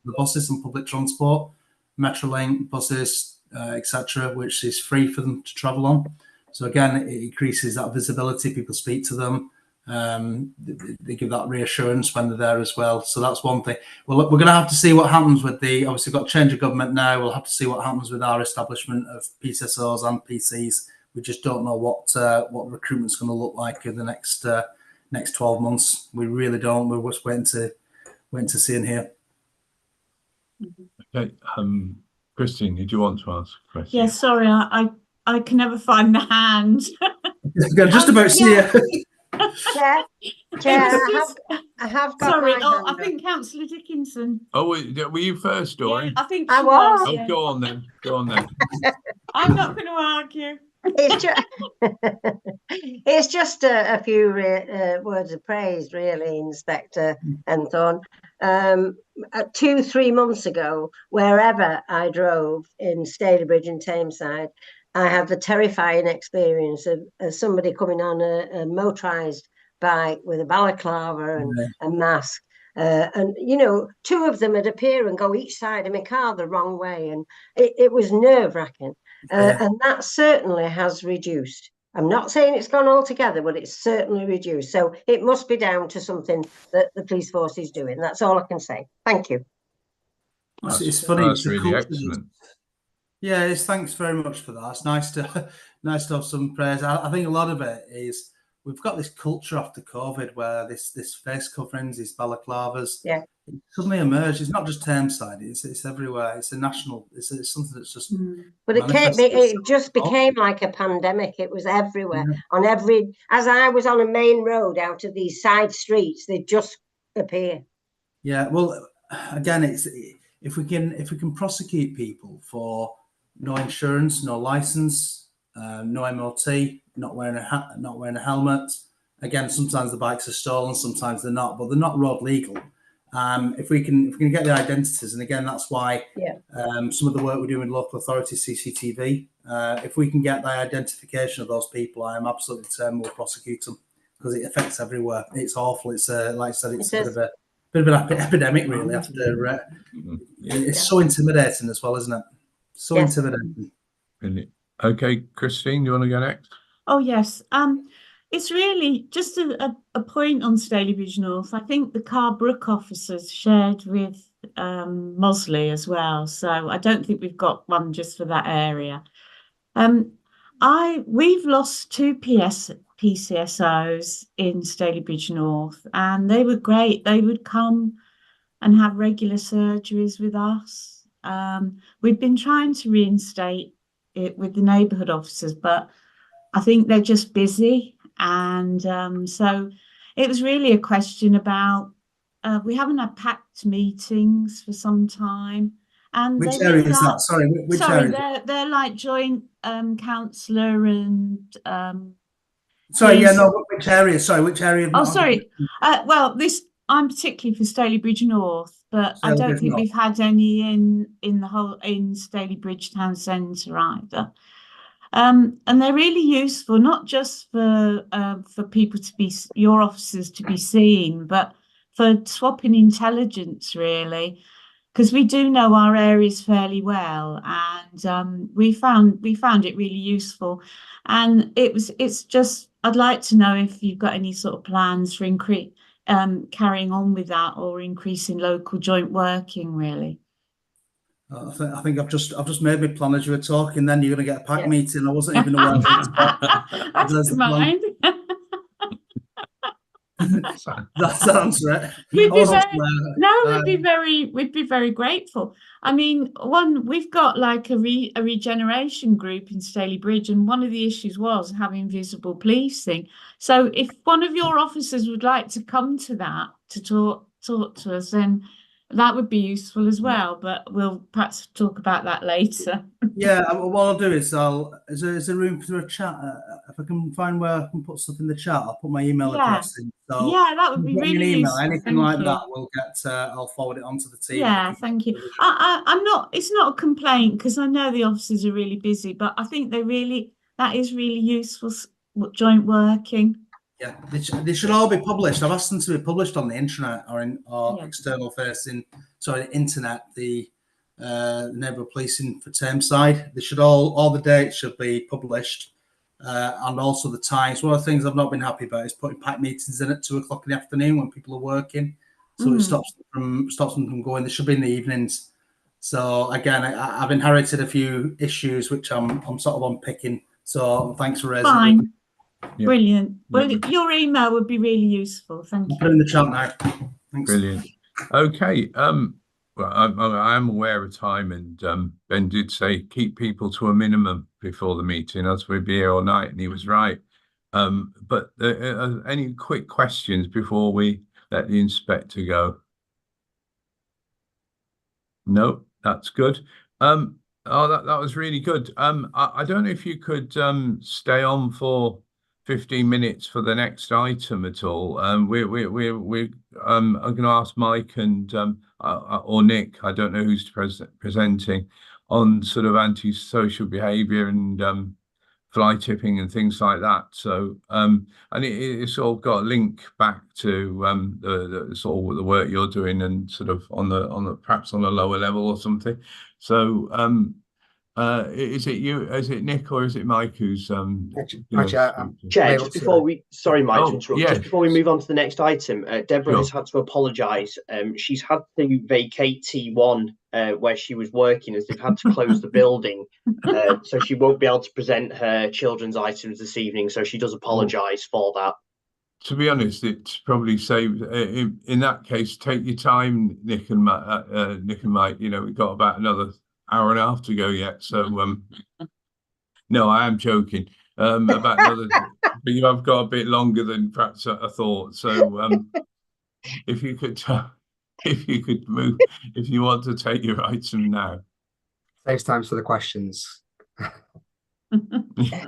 the buses and public transport, Metrolink buses, etc., which is free for them to travel on. So again, it increases that visibility. People speak to them. They give that reassurance when they're there as well. So that's one thing. Well, look, we're going to have to see what happens with obviously we've got change of government now. We'll have to see what happens with our establishment of PCSOs and PCs. We just don't know what recruitment's going to look like in the next 12 months. We really don't. We're just waiting to see and hear. Okay, Christine, did you want to ask a question? Yeah, sorry, I can never find the hand. Just about see you. Chair, I have got Sorry, my hand I up. think Councillor Dickinson. Oh, were you first, Doreen? Yeah, I think I she was. Oh, yeah. go on then. Go on then. I'm not going to argue. It's just, it's just a few words of praise, really, Inspector Enthorn. 2-3 months ago, wherever I drove in Stalybridge and Tameside, I had the terrifying experience of somebody coming on a motorised bike with a balaclava and a mask. And, you know, 2 of them would appear and go each side of my car the wrong way. And it was nerve-wracking. And that certainly has reduced. I'm not saying it's gone altogether, but it's certainly reduced. So it must be down to something that the police force is doing. That's all I can say. Thank you. It's funny. That's really excellent. Yeah, thanks very much for that. It's nice to have some praise. I think a lot of it is we've got this culture after COVID where this face coverings, these balaclavas, it suddenly emerged. It's not just Tameside; it's everywhere. It's a national. It's something that's just. But it just became like a pandemic. It was everywhere on every. As I was on a main road out of these side streets, they just appear. Yeah, well, again, it's if we can prosecute people for no insurance, no license, no MOT, not wearing a helmet. Again, sometimes the bikes are stolen, sometimes they're not, but they're not road legal. If we can get the identities, and again, that's why some of the work we do in local authority CCTV. If we can get the identification of those people, I am absolutely certain we'll prosecute them because it affects everywhere. It's awful. It's like I said, it's a bit of an epidemic, really. After it's so intimidating as well, isn't it? So intimidating. Brilliant. Okay, Christine, do you want to go next? Oh yes. It's really just a point on Stalybridge North. I think the Carbrook officers shared with Mosley as well. So I don't think we've got one just for that area. We've lost 2 PCSOs in Stalybridge North, and they were great. They would come and have regular surgeries with us. We've been trying to reinstate it with the neighbourhood officers, but I think they're just busy. And so it was really a question about, we haven't had packed meetings for some time. And which area is that? Sorry, which area? They're like joint councillor and which area? Sorry, which area? Oh, sorry. Well, I'm particularly for Stalybridge North, but I don't think we've had any in Stalybridge town centre either. And they're really useful, not just for people to be, your officers to be seen, but for swapping intelligence, really, because we do know our areas fairly well, and we found it really useful. And it's just, I'd like to know if you've got any sort of plans for carrying on with that or increasing local joint working, really. I think I've just made my plan as you were talking. Then you're going to get a pack meeting. I wasn't even aware. I didn't mind. That sounds right. We'd be very grateful. I mean, we've got like a regeneration group in Stalybridge, and one of the issues was having visible policing. So if one of your officers would like to come to that to talk to us, then that would be useful as well. But we'll perhaps talk about that later. Yeah, what I'll do is is there room for a chat? If I can find where I can put stuff in the chat, I'll put my email address in. So that would be really useful. Anything like that, we'll get. I'll forward it onto the team. Yeah, thank you. I'm not. It's not a complaint because I know the officers are really busy, but I think that is really useful joint working. Yeah, they should all be published. I've asked them to be published on the internet or external facing. Sorry, internet. The neighbourhood policing for Tameside. They should all the dates should be published. and also the times. One of the things I've not been happy about is putting packed meetings in at 2 o'clock in the afternoon when people are working. So it stops them from going. They should be in the evenings. So again, I've inherited a few issues which I'm sort of unpicking. So thanks for raising Fine. it. Yeah. Brilliant. Well, your email would be really useful. Thank I'll put it in the chat now. Thanks. Brilliant. Okay. Well, I am aware of time, and Ben did say keep people to a minimum before the meeting, else we'd be here all night, and he was right. But any quick questions before we let the inspector go? No, that's good. Oh, that was really good. I don't know if you could stay on for 15 minutes for the next item at all. I'm going to ask Mike and or Nick, I don't know who's presenting, on sort of antisocial behaviour and fly tipping and things like that. So and it's all got a link back to the sort of the work you're doing, and sort of on the perhaps on a lower level or something. So is it Nick or is it Mike who's Chair, just before we Mike, to interrupt, yeah. just before we move on to the next item, Deborah has had to apologise. She's had to vacate T1 where she was working, as they've had to close the building, so she won't be able to present her children's items this evening. So she does apologise for that. To be honest, it's probably saved. In that case, take your time, Nick and Mike. You know, we've got about another hour and a half to go yet. So no, I am joking. About another, but you have got a bit longer than perhaps I thought. So if you could move, if you want to take your item now. Saves time for the questions.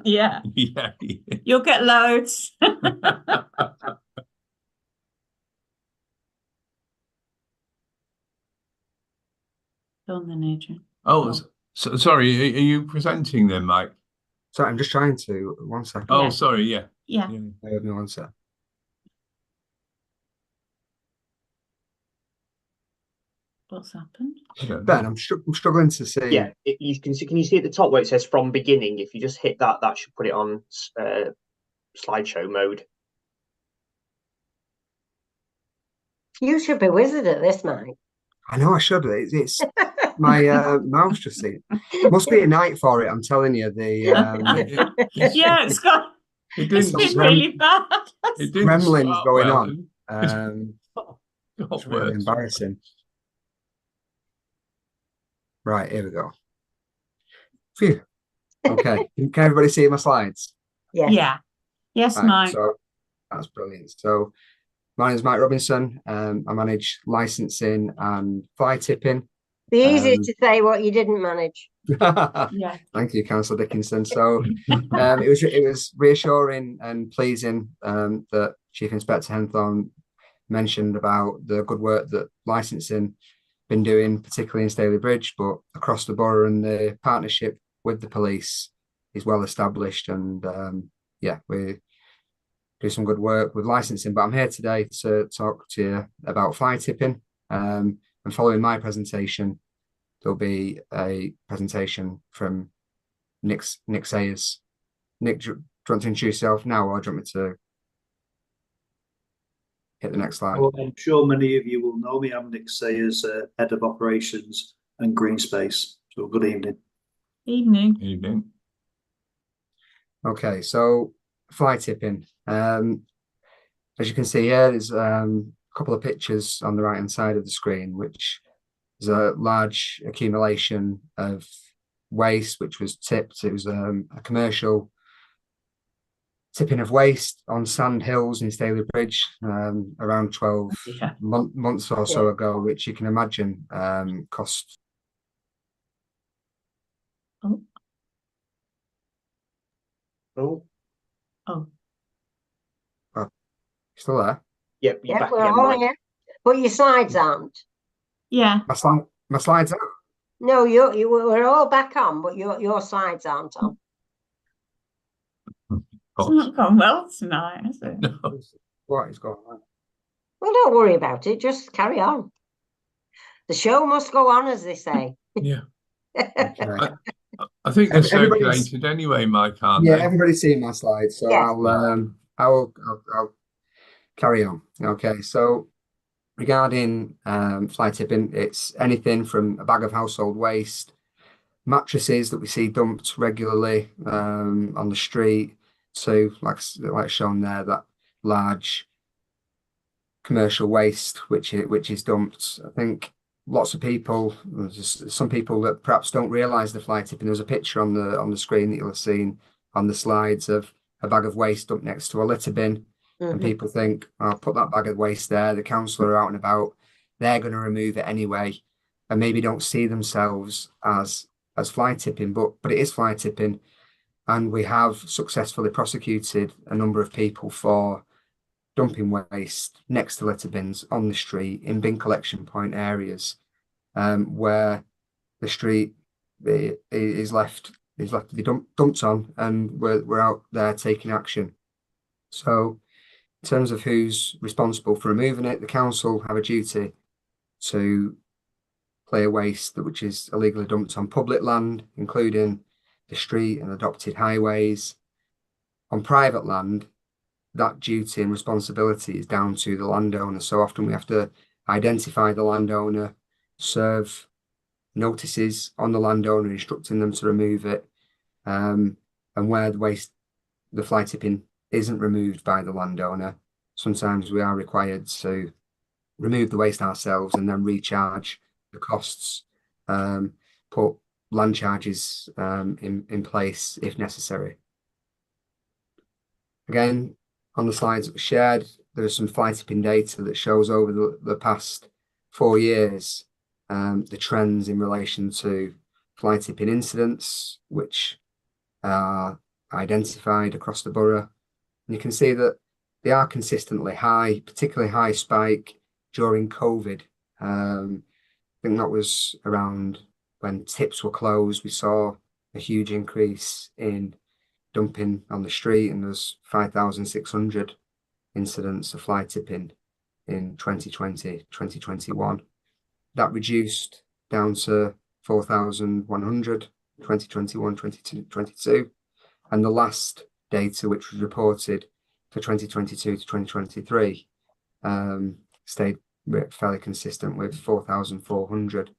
Yeah. Yeah. You'll get loads. Go on then, Adrian. Oh, so, sorry. Are you presenting then, Mike? Sorry, I'm just trying to. 1 second. Oh, sorry. Yeah. Yeah. Bear with me 1 sec. What's happened? Ben, I'm struggling to see. Yeah, you can see. Can you see at the top where it says "from beginning"? If you just hit that, that should put it on slideshow mode. You should be wizard at this, Mike. I know I should. It's my mouse just see. Must be a night for it. I'm telling you. Yeah, it's got. It's been really bad. Gremlins going on. It's really embarrassing. Right, here we go. Phew. Okay, can everybody see my slides? Yeah. Yeah. Yes, Right, Mike. so that's brilliant. So my name is Mike Robinson. I manage licensing and fly tipping. Be easy to say what you didn't manage. Yeah. Thank you, Councillor Dickinson. So it was reassuring and pleasing that Chief Inspector Henthorne mentioned about the good work that licensing been doing, particularly in Staley Bridge, but across the borough, and the partnership with the police is well established. And yeah, we do some good work with licensing. But I'm here today to talk to you about fly tipping. And following my presentation, there'll be a presentation from Nick Sayers. Nick, do you want to introduce yourself now, or do you want me to hit the next slide? Well, I'm sure many of you will know me. I'm Nick Sayers, Head of Operations and Green Space. So good evening. Evening. Evening. Okay, so fly tipping. As you can see here, there's a couple of pictures on the right-hand side of the screen, which is a large accumulation of waste, which was tipped. It was a commercial tipping of waste on sand hills in Staley Bridge around 12 months or so ago, which you can imagine cost. Oh, Still there? Yep, you're back we're again, all Mike. here. But your slides aren't. Yeah. My slides out. No, we're all back on, but your slides aren't on. It's not gone well tonight, has it? No. What is going on? Well, don't worry about it. Just carry on. The show must go on, as they say. Yeah. Okay. I think they're Everybody's- circulated anyway, Mike, aren't Yeah, they? everybody's seen my slides, so Yes. I'll carry on. Okay, so regarding fly tipping, it's anything from a bag of household waste, mattresses that we see dumped regularly on the street, to like shown there, that large commercial waste which is dumped. I think lots of people, just some people that perhaps don't realise the fly tipping. There's a picture on the screen that you'll have seen on the slides of a bag of waste dumped next to a litter bin. And people think, I'll put that bag of waste there, the council are out and about, they're going to remove it anyway, and maybe don't see themselves as fly tipping, but it is fly tipping. And we have successfully prosecuted a number of people for dumping waste next to litter bins on the street in bin collection point areas, where the street is left to be dumped on, and we're out there taking action. So in terms of who's responsible for removing it, the council have a duty to clear waste which is illegally dumped on public land, including the street and adopted highways. On private land, that duty and responsibility is down to the landowner. So often we have to identify the landowner, serve notices on the landowner instructing them to remove it, and where the fly tipping isn't removed by the landowner, sometimes we are required to remove the waste ourselves and then recharge the costs, put land charges in place if necessary. Again, on the slides that were shared, there is some fly tipping data that shows over the past 4 years the trends in relation to fly tipping incidents, which are identified across the borough. And you can see that they are consistently high, particularly high spike during COVID. I think that was around when tips were closed. We saw a huge increase in dumping on the street, and there's 5,600 incidents of fly tipping in 2020, 2021. That reduced down to 4,100, 2021, 2022. And the last data, which was reported for 2022 to 2023, stayed fairly consistent with 4,400.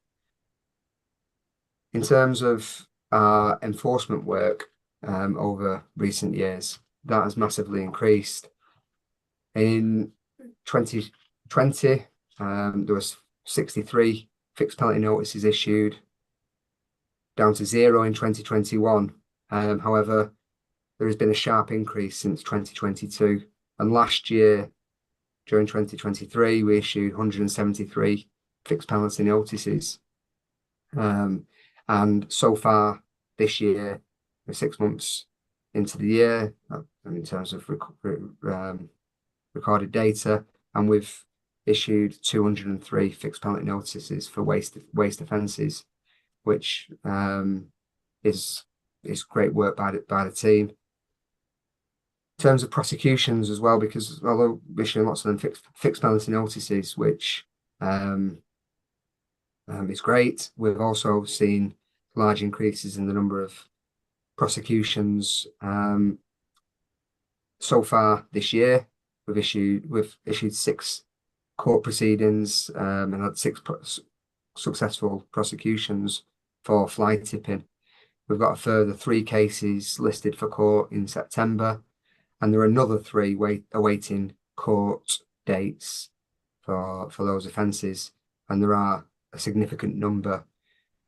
In terms of our enforcement work over recent years, that has massively increased. In 2020, there was 63 fixed penalty notices issued, down to 0 in 2021. However, there has been a sharp increase since 2022. And last year, during 2023, we issued 173 fixed penalty notices. And so far this year, we're 6 months into the year, in terms of recorded data, and we've issued 203 fixed penalty notices for waste offences, which is great work by the team. In terms of prosecutions as well, because although we're issuing lots of them fixed penalty notices, which is great, we've also seen large increases in the number of prosecutions. So far this year, we've issued 6 court proceedings and had 6 successful prosecutions for fly tipping. We've got a further 3 cases listed for court in September, and there are another 3 awaiting court dates for those offences. And there are a significant number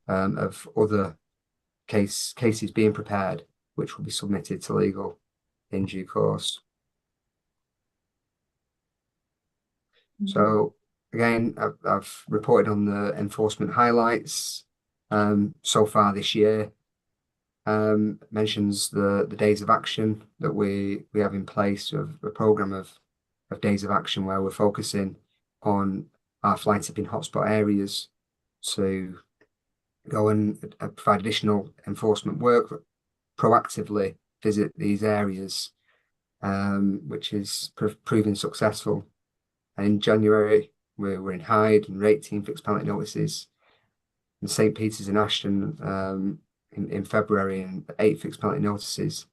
of other cases being prepared, which will be submitted to legal in due course. So again, I've reported on the enforcement highlights so far this year. Mentions the days of action that we have in place, of a programme of days of action where we're focusing on our fly tipping hotspot areas to go and provide additional enforcement work, proactively visit these areas, which is proving successful. And in January, we're in Hyde and 18 fixed penalty notices. In St. Peter's and Ashton, in February and 8 fixed penalty notices.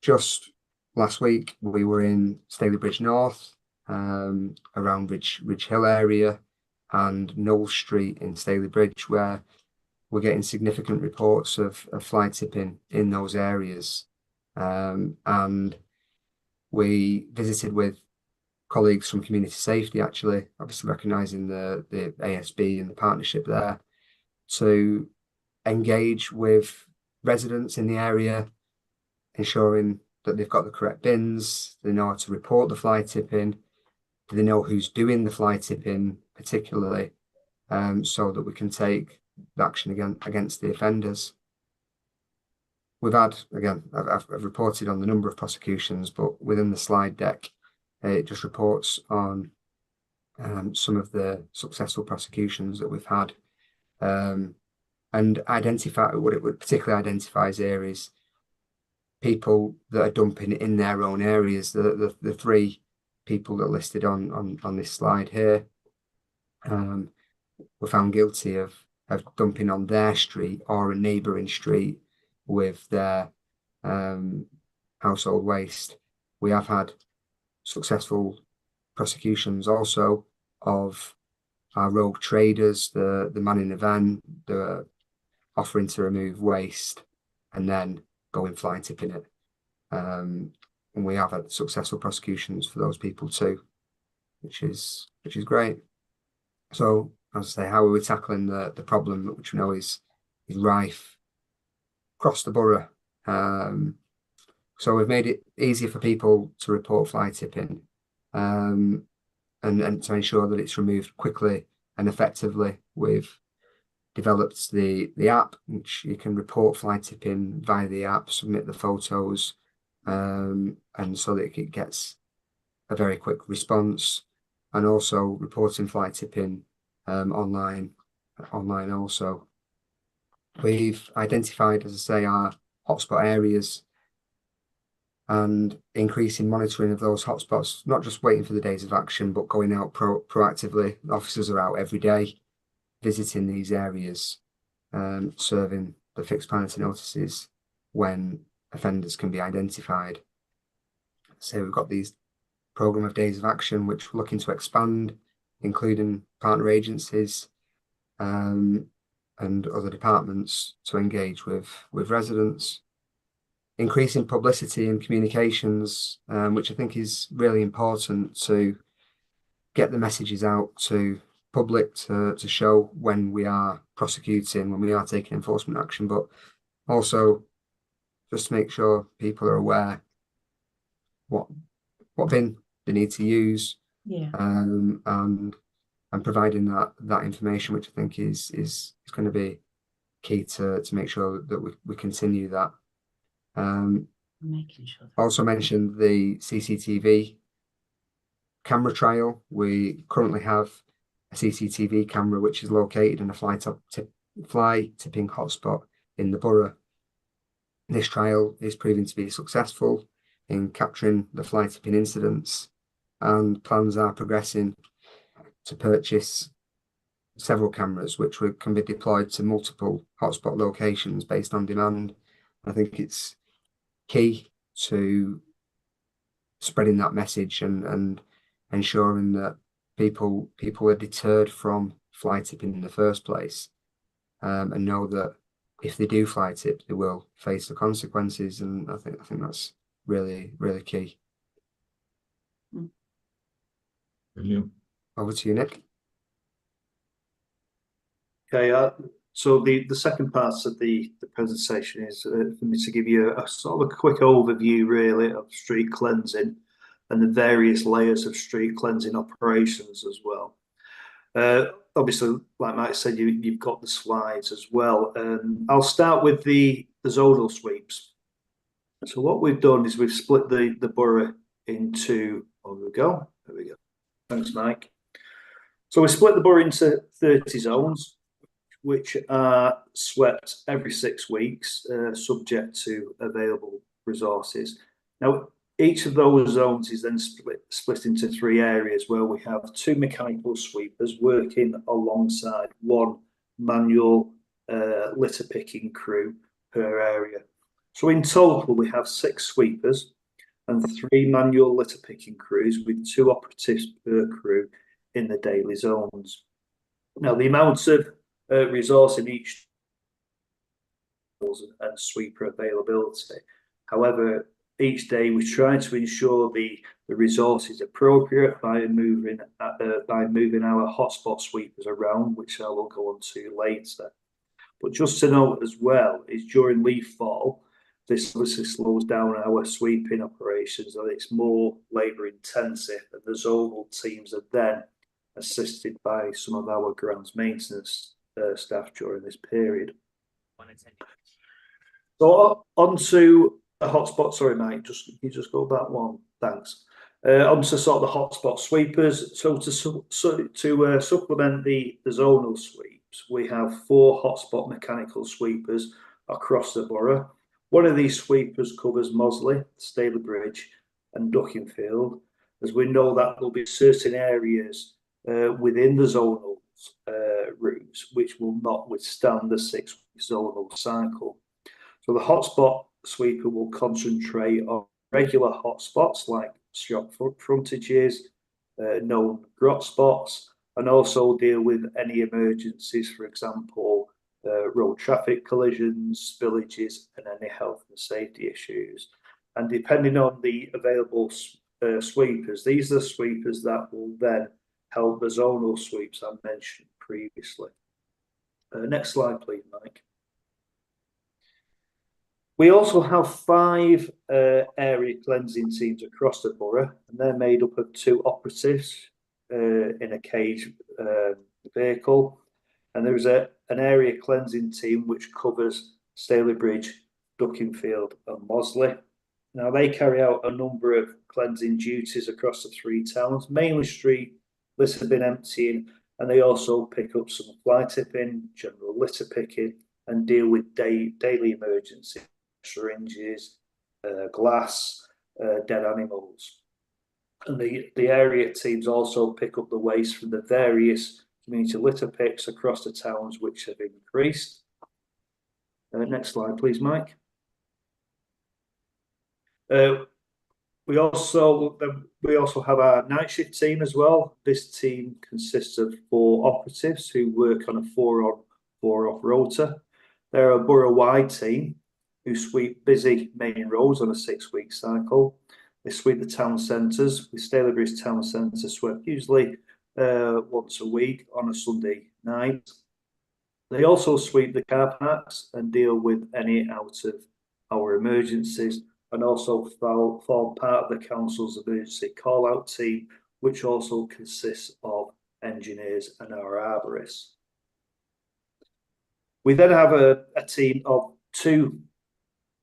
Just last week, we were in Stalybridge North, around Ridge Hill area, and Knoll Street in Stalybridge, where we're getting significant reports of fly tipping in those areas. And we visited with colleagues from community safety, actually, obviously recognising the ASB and the partnership there, to engage with residents in the area, ensuring that they've got the correct bins, they know how to report the fly tipping, they know who's doing the fly tipping particularly, so that we can take action against the offenders. We've had, again, I've reported on the number of prosecutions, but within the slide deck, it just reports on some of the successful prosecutions that we've had, and identify what it would particularly identifies here is people that are dumping in their own areas. The 3 people that are listed on this slide here were found guilty of dumping on their street or a neighbouring street with their household waste. We have had successful prosecutions also of our rogue traders, the man in the van, the offering to remove waste and then going fly tipping it. And we have had successful prosecutions for those people too, which is great. So as I say, how are we tackling the problem, which we know is rife across the borough? So we've made it easier for people to report fly tipping, and to ensure that it's removed quickly and effectively. We've developed the app, which you can report fly tipping via the app, submit the photos, and so that it gets a very quick response, and also reporting fly tipping online also. We've identified, as I say, our hotspot areas and increasing monitoring of those hotspots, not just waiting for the days of action, but going out proactively. Officers are out every day visiting these areas, serving the fixed penalty notices when offenders can be identified. So we've got these programme of days of action, which we're looking to expand, including partner agencies and other departments to engage with residents. Increasing publicity and communications, which I think is really important to get the messages out to public to show when we are prosecuting, when we are taking enforcement action, but also just to make sure people are aware what bin they need to use, and providing that information, which I think is going to be key to make sure that we continue that. Making sure. Also mentioned the CCTV camera trial. We currently have a CCTV camera which is located in a fly tipping hotspot in the borough. This trial is proving to be successful in capturing the fly tipping incidents, and plans are progressing to purchase several cameras which can be deployed to multiple hotspot locations based on demand. I think it's key to spreading that message and ensuring that people are deterred from fly tipping in the first place, and know that if they do fly tip, they will face the consequences. And I think that's really, really key. Brilliant. Over to you, Nick. Okay, so the second part of the presentation is for me to give you a sort of a quick overview, really, of street cleansing and the various layers of street cleansing operations as well. Obviously, like Mike said, you've got the slides as well. I'll start with the zonal sweeps. So what we've done is we've split the borough into, there we go. Thanks, Mike. So we split the borough into 30 zones, which are swept every 6 weeks, subject to available resources. Now, each of those zones is then split into 3 areas where we have 2 mechanical sweepers working alongside 1 manual litter picking crew per area. So in total, we have 6 sweepers and 3 manual litter picking crews with 2 operatives per crew in the daily zones. Now, the amount of resource in each and sweeper availability. However, each day we try to ensure the resource is appropriate by moving our hotspot sweepers around, which I will go on to later. But just to note as well is during leaf fall, this obviously slows down our sweeping operations and it's more labour intensive, and the zonal teams are then assisted by some of our grounds maintenance staff during this period. So on to the hotspot. Sorry, Mike, you just go back one. Thanks. On to sort of the hotspot sweepers. So to supplement the zonal sweeps, we have 4 hotspot mechanical sweepers across the borough. One of these sweepers covers Mosley, Stalybridge, and Duckingfield, as we know that there'll be certain areas within the zonal routes which will not withstand the 6-week zonal cycle. So the hotspot sweeper will concentrate on regular hotspots like shop frontages, known grot spots, and also deal with any emergencies, for example, road traffic collisions, spillages, and any health and safety issues. And depending on the available sweepers, these are the sweepers that will then help the zonal sweeps I mentioned previously. Next slide, please, Mike. We also have 5 area cleansing teams across the borough, and they're made up of 2 operatives in a cage vehicle. And there's an area cleansing team which covers Stalybridge, Duckingfield, and Mosley. Now, they carry out a number of cleansing duties across the 3 towns, mainly street litter bin emptying, and they also pick up some fly tipping, general litter picking, and deal with daily emergencies, syringes, glass, dead animals. And the area teams also pick up the waste from the various community litter picks across the towns, which have increased. Next slide, please, Mike. We also have our night shift team as well. This team consists of 4 operatives who work on a 4-on, 4-off rota. They're a borough-wide team who sweep busy main roads on a 6-week cycle. They sweep the town centres, with Stalybridge town centre swept usually once a week on a Sunday night. They also sweep the car parks and deal with any out-of-hour emergencies, and also form part of the council's emergency call-out team, which also consists of engineers and our arborists. We then have a team of 2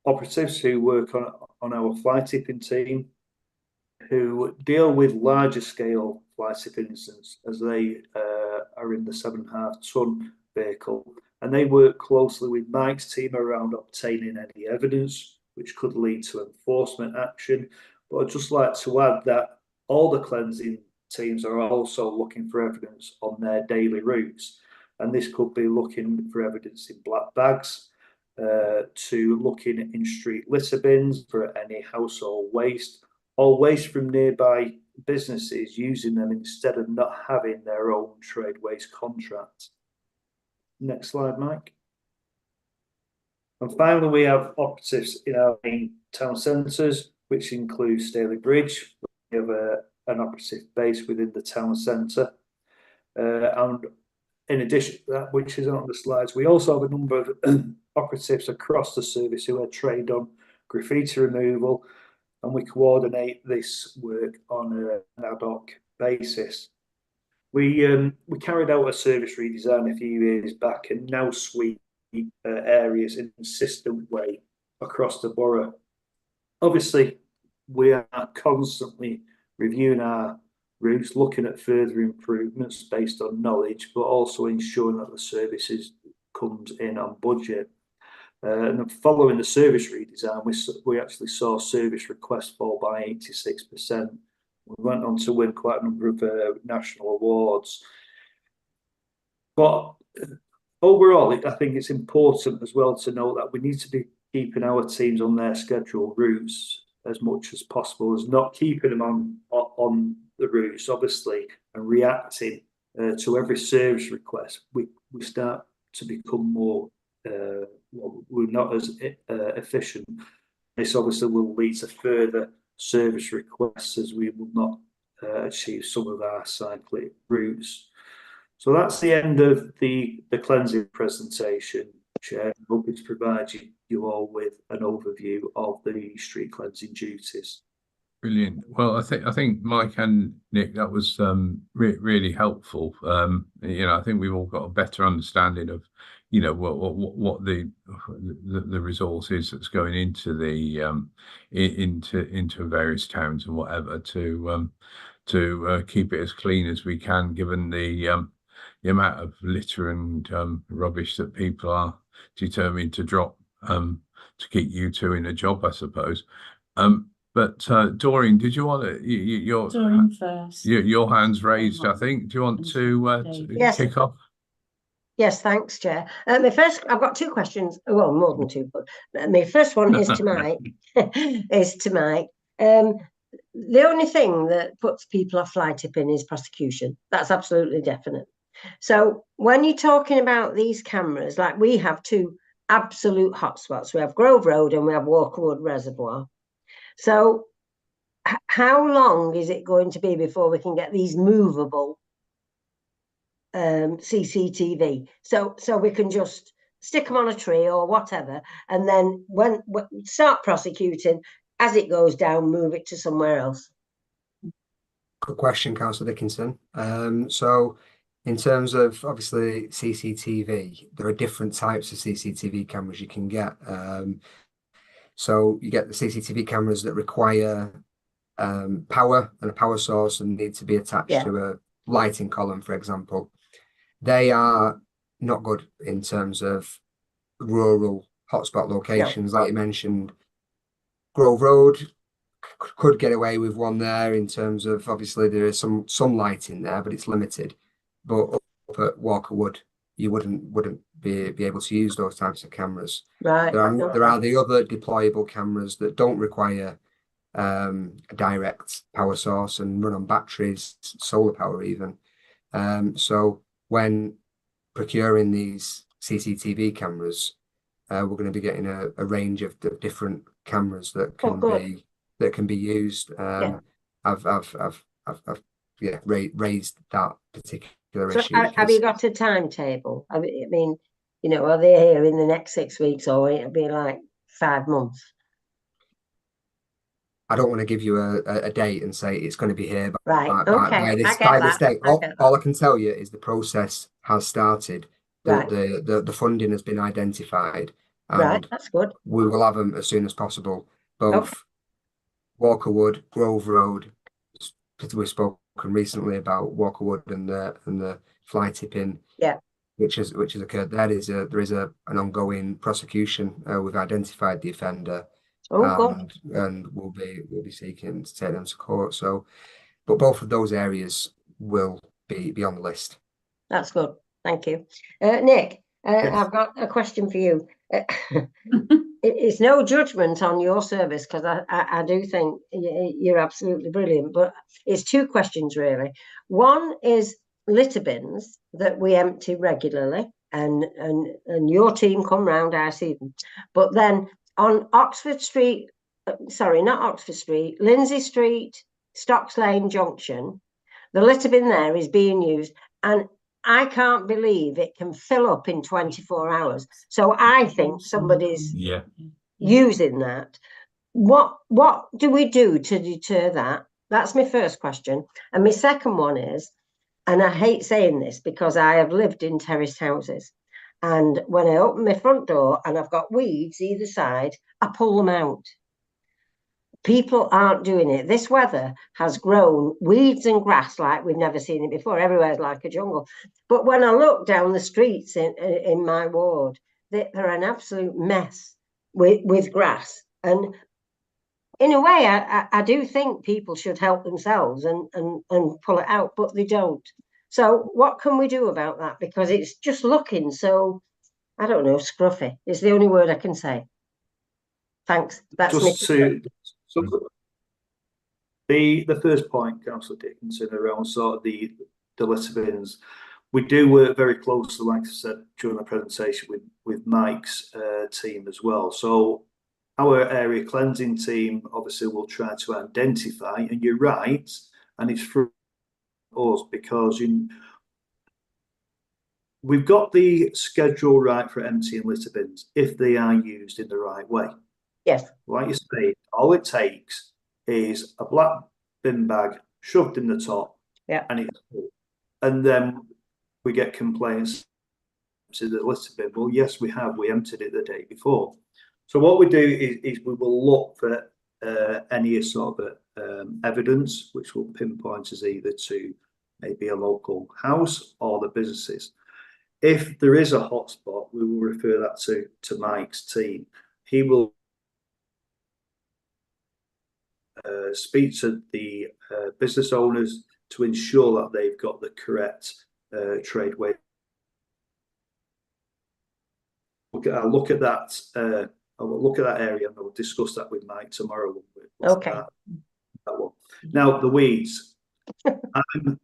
operatives who work on our fly tipping team, who deal with larger scale fly tipping incidents, as they are in the 7.5-ton vehicle, and they work closely with Mike's team around obtaining any evidence which could lead to enforcement action. But I'd just like to add that all the cleansing teams are also looking for evidence on their daily routes, and this could be looking for evidence in black bags, to looking in street litter bins for any household waste, or waste from nearby businesses using them instead of not having their own trade waste contract. Next slide, Mike. And finally, we have operatives in our main town centres, which include Stalybridge. We have an operative base within the town centre. And in addition to that, which is on the slides, we also have a number of operatives across the service who are trained on graffiti removal, and we coordinate this work on an ad hoc basis. We carried out a service redesign a few years back and now sweep areas in a consistent way across the borough. Obviously, we are constantly reviewing our routes, looking at further improvements based on knowledge, but also ensuring that the services comes in on budget. And following the service redesign, we actually saw service requests fall by 86%. We went on to win quite a number of national awards. But overall, I think it's important as well to know that we need to be keeping our teams on their scheduled routes as much as possible, as not keeping them on the routes, obviously, and reacting to every service request. We start to become more, we're not as efficient. This obviously will lead to further service requests, as we will not achieve some of our cyclic routes. So that's the end of the cleansing presentation, Chair. I'm hoping to provide you all with an overview of the street cleansing duties. Brilliant. Well, I think Mike and Nick, that was really helpful. I think we've all got a better understanding of, what the resource is that's going into the into various towns and whatever to keep it as clean as we can, given the amount of litter and rubbish that people are determined to drop to keep you two in a job, I suppose. But Doreen, did you want to? Doreen first. Your hand's raised, I think. Do you want to Yes. kick off? Yes, thanks, Chair. I've got two questions. Well, more than two, but my first one is to Mike. The only thing that puts people off fly tipping is prosecution. That's absolutely definite. So when you're talking about these cameras, like we have two absolute hotspots. We have Grove Road and we have Walkerwood Reservoir. So how long is it going to be before we can get these movable CCTV? So we can just stick them on a tree or whatever, and then when start prosecuting, as it goes down, move it to somewhere else. Good question, Councillor Dickinson. So in terms of obviously CCTV, there are different types of CCTV cameras you can get. So you get the CCTV cameras that require power and a power source and need to be attached to a lighting column, for example. They are not good in terms of rural hotspot locations. Like you mentioned, Grove Road could get away with one there in terms of, obviously there is some lighting there, but it's limited. But up at Walkerwood, you wouldn't be able to use those types of cameras. Right. There are the other deployable cameras that don't require a direct power source and run on batteries, solar power even. So when procuring these CCTV cameras, we're going to be getting a range of different cameras that can be used. I've raised that particular issue. Have you got a timetable? I mean, are they here in the next 6 weeks, or it'll be like 5 months? I don't want to give you a date and say it's going to be here by this date. All I can tell you is the process has started. The funding has been identified. And that's good. We will have them as soon as possible. Both Walkerwood, Grove Road. We've spoken recently about Walkerwood and the fly tipping. Which has occurred. There is an ongoing prosecution. We've identified the offender. And we'll be seeking to take them to court. So, but both of those areas will be on the list. That's good. Thank you, Nick. Yes. I've got a question for you. It's no judgment on your service, because I do think you're absolutely brilliant. But it's two questions really. One is litter bins that we empty regularly, and your team come round. I see them, but then on Oxford Street, not Oxford Street, Lindsay Street, Stocks Lane Junction, the litter bin there is being used, and I can't believe it can fill up in 24 hours. So I think somebody's using that. What do we do to deter that? That's my first question. And my second one is, and I hate saying this because I have lived in terraced houses, and when I open my front door and I've got weeds either side, I pull them out. People aren't doing it. This weather has grown weeds and grass like we've never seen it before. Everywhere's like a jungle. But when I look down the streets in my ward, they're an absolute mess with grass. And in a way, I do think people should help themselves and pull it out, but they don't. So what can we do about that? Because it's just looking so, I don't know, scruffy is the only word I can say. Thanks. That's Just me. to the first point, Councillor Dickinson, around sort of the litter bins. We do work very closely, like I said during the presentation, with Mike's team as well. So our area cleansing team obviously will try to identify, and you're right, and it's for us because we've got the schedule right for emptying litter bins if they are used in the right way. Yes. Like you say, all it takes is a black bin bag shoved in the top, yeah, and then we get complaints to the litter bin. Well, yes, we emptied it the day before. So what we do is we will look for any sort of evidence which will pinpoint us either to maybe a local house or the businesses. If there is a hotspot, we will refer that to Mike's team. He will speak to the business owners to ensure that they've got the correct trade weight. I'll look at that. I'll look at that area and I'll discuss that with Mike tomorrow. Okay. That one. Now the weeds.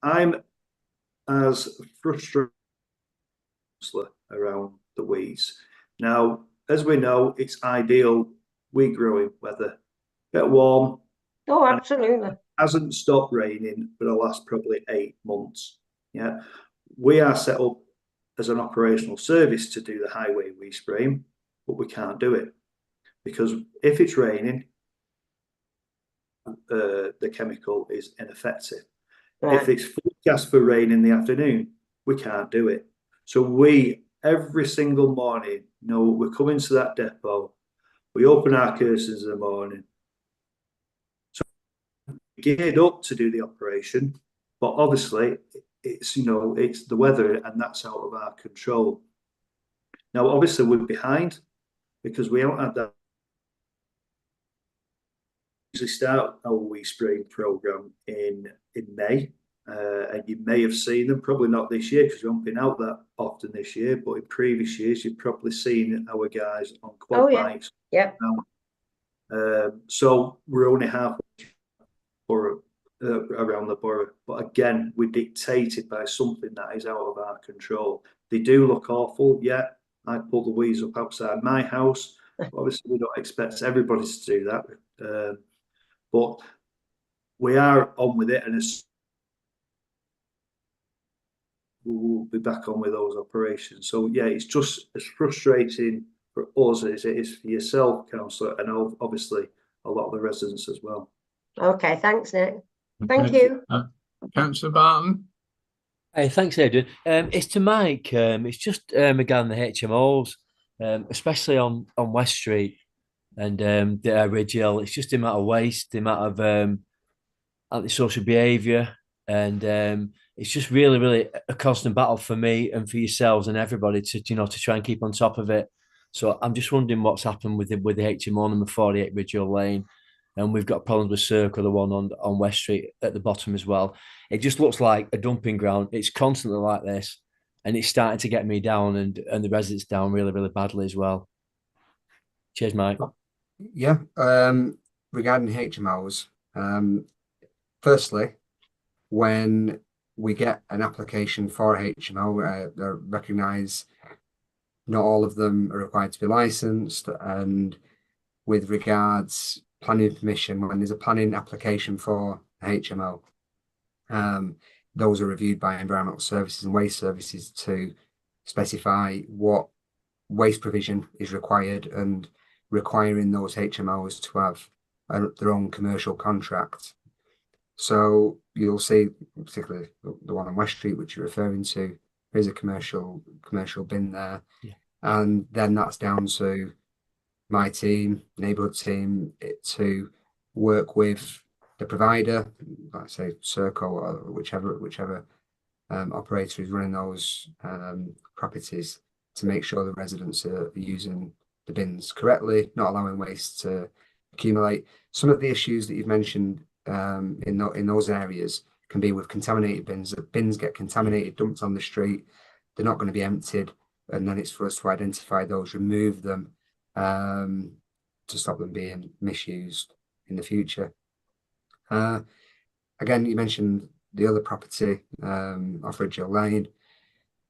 I'm as frustrated around the weeds. Now, as we know, it's ideal weed growing weather. Get warm. Oh, absolutely. It hasn't stopped raining for the last probably 8 months. Yeah, we are set up as an operational service to do the highway weed spraying, but we can't do it because if it's raining, the chemical is ineffective. Right. If it's forecast for rain in the afternoon, we can't do it. So we, every single morning, know we're coming to that depot, we open our curtains in the morning. So we're geared up to do the operation, but obviously it's, it's the weather and that's out of our control. Now, obviously we're behind because we haven't had that. We usually start our weed spraying program in May. And you may have seen them, probably not this year because we haven't been out that often this year, but in previous years you've probably seen our guys on quad bikes. Yep. So we're only halfway around the borough, but again we're dictated by something that is out of our control. They do look awful. Yeah, I pull the weeds up outside my house. Obviously we don't expect everybody to do that, but we are on with it, and we'll be back on with those operations. So yeah, it's just as frustrating for us as it is for yourself, Councillor, and obviously a lot of the residents as well. Okay, thanks, Nick. Thank you. Councillor Barton. Hey, thanks, Adrian. It's to Mike. It's just regarding the HMOs, especially on West Street and the original. It's just the amount of waste, the amount of antisocial behaviour, and it's just really a constant battle for me and for yourselves and everybody to to try and keep on top of it. So I'm just wondering what's happened with the HMO number 48 Ridgewell Lane, and we've got problems with Circle, the one on West Street at the bottom as well. It just looks like a dumping ground. It's constantly like this, and it's starting to get me down and the residents down really badly as well. Cheers, Mike. Yeah. Regarding HMOs, firstly, when we get an application for a HMO, I recognise not all of them are required to be licensed, and with regards planning permission, when there's a planning application for a HMO, those are reviewed by Environmental Services and Waste Services to specify what waste provision is required, and requiring those HMOs to have their own commercial contract. So you'll see, particularly the one on West Street, which you're referring to, there's a commercial bin there. Yeah. And then that's down to my team, neighbourhood team, to work with the provider, like say Circle or whichever operator is running those properties, to make sure the residents are using the bins correctly, not allowing waste to accumulate. Some of the issues that you've mentioned in those areas can be with contaminated bins. The bins get contaminated, dumped on the street. They're not going to be emptied, and then it's for us to identify those, remove them, to stop them being misused in the future. Again, you mentioned the other property off Ridgell Lane.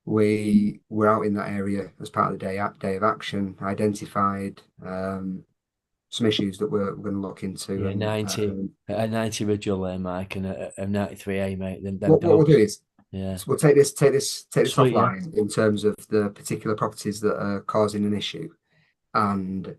We were out in that area as part of the day of action, identified some issues that we're going to look into. Yeah, and 90 Ridgell Lane, Mike, and a 93A, mate. What we'll do is, yeah, so we'll take this Sweet, offline in terms of the particular properties that are causing an issue, and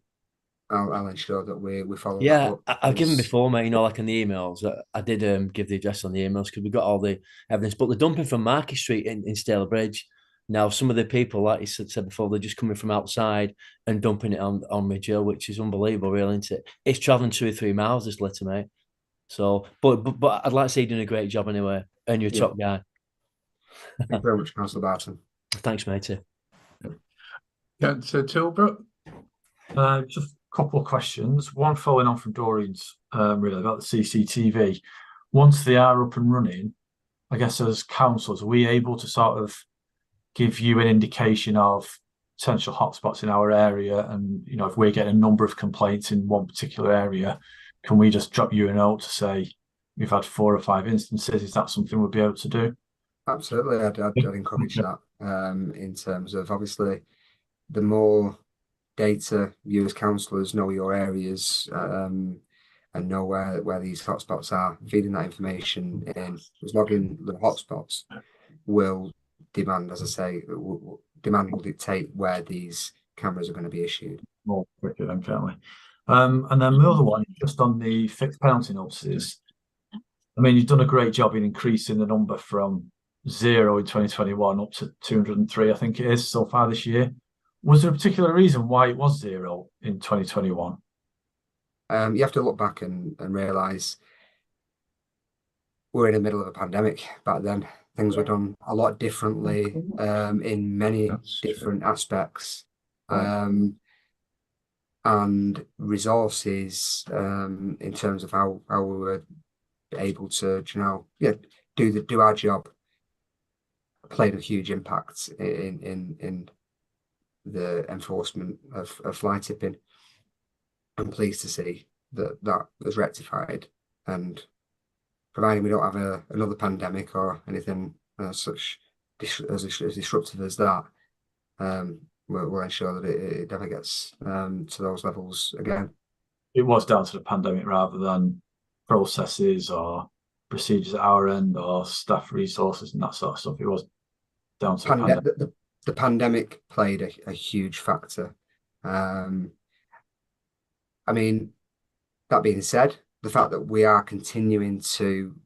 I'll ensure that we follow that up. I've given before, mate, like in the emails. I did give the address on the emails because we got all the evidence. But the dumping from Market Street in Stalybridge, now some of the people, like you said before, they're just coming from outside and dumping it on Ridgell, which is unbelievable, really, isn't it? It's travelling 2 or 3 miles, this litter, mate. So, but I'd like to say you're doing a great job anyway, and you're a top guy. Thank you very much, Councillor Barton. Thanks, matey. Yeah, so Tilbrook. Just a couple of questions. One following on from Doreen's, really about the CCTV. Once they are up and running, I guess as councils, are we able to sort of give you an indication of potential hotspots in our area? And, you know, if we're getting a number of complaints in one particular area, can we just drop you a note to say we've had 4 or 5 instances? Is that something we'll be able to do? Absolutely, I'd encourage that. In terms of, obviously, the more data you as councillors know your areas and know where these hotspots are, feeding that information in, just logging the hotspots will demand, as I say, demand will dictate where these cameras are going to be issued. More quicker then, can't we? And then the other one, just on the fixed penalty notices. I mean, you've done a great job in increasing the number from 0 in 2021 up to 203, I think it is, so far this year. Was there a particular reason why it was 0 in 2021? You have to look back and realise we're in the middle of a pandemic back then. Things were done a lot differently in many different aspects. And resources in terms of how we were able to, do our job played a huge impact in the enforcement of fly tipping. I'm pleased to see that was rectified, and providing we don't have another pandemic or anything such as disruptive as that, we'll ensure that it never gets to those levels again. It was down to the pandemic rather than processes or procedures at our end or staff resources and that sort of stuff. It was down to the pandemic. The pandemic played a huge factor. I mean, that being said, the fact that we are continuing to,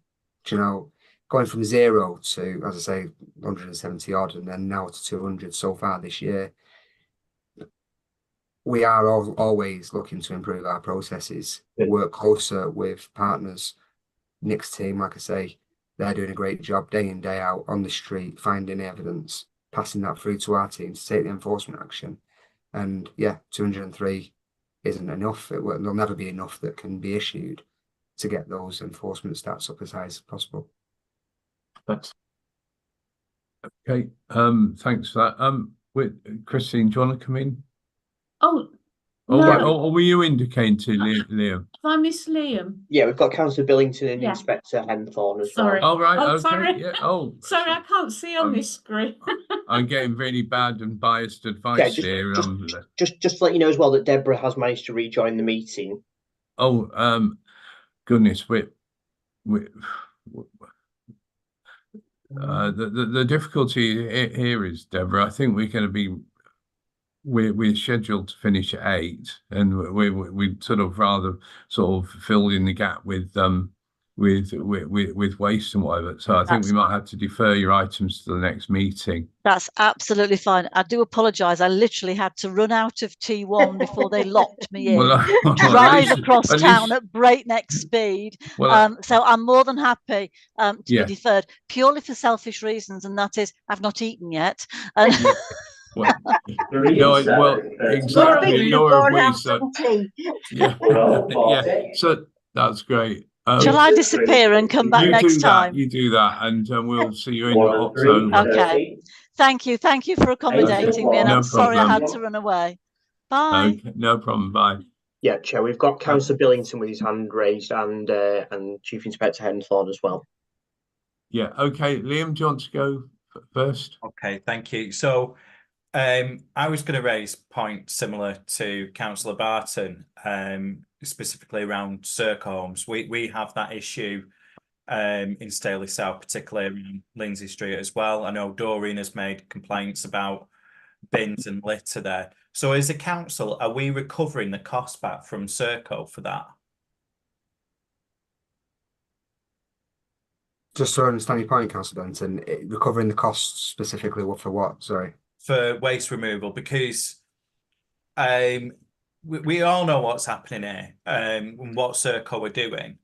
going from 0 to, as I say, 170 odd, and then now to 200 so far this year, we are always looking to improve our processes, work closer with partners. Nick's team, like I say, they're doing a great job day in, day out on the street, finding evidence, passing that through to our team to take the enforcement action. And yeah, 203 isn't enough. There'll never be enough that can be issued to get those enforcement stats up as high as possible. Thanks. Okay, thanks for that. Christine, do you want to come in? Oh, no. Or were you indicating to Liam? Have I missed Liam? Yeah, we've got Councillor Billington and Inspector Henthorne as well. Oh, right. Okay. Sorry. Yeah. Sorry, I can't see on this screen. I'm getting really bad and biased advice here. Just to let you know as well that Deborah has managed to rejoin the meeting. Oh, goodness, the difficulty here is, Deborah, I think we're going to be. We're scheduled to finish at 8, and we sort of rather fill in the gap with waste and whatever. So I think we might have to defer your items to the next meeting. That's absolutely fine. I do apologise. I literally had to run out of T1 before they locked me in, drive across town at breakneck speed. So I'm more than happy to be deferred, purely for selfish reasons, and that is I've not eaten yet. Exactly. So that's great. Shall I disappear and come back next time? You do that, and we'll see you in your hot zone. Okay. Thank you for accommodating me, and I'm sorry I had to run away. Bye. Okay, no problem. Bye. Yeah, Chair, we've got Councillor Billington with his hand raised, and Chief Inspector Henthorn as well. Yeah, okay. Liam, do you want to go first? Okay, thank you. So I was going to raise a point similar to Councillor Barton, specifically around Circ homes. We have that issue in Staley South, particularly around Lindsay Street as well. I know Doreen has made complaints about bins and litter there. So as a council, are we recovering the cost back from Serco for that? Just to understand your point, Councillor Benton, recovering the costs specifically for what? Sorry. For waste removal, because we all know what's happening here and what Serco are doing.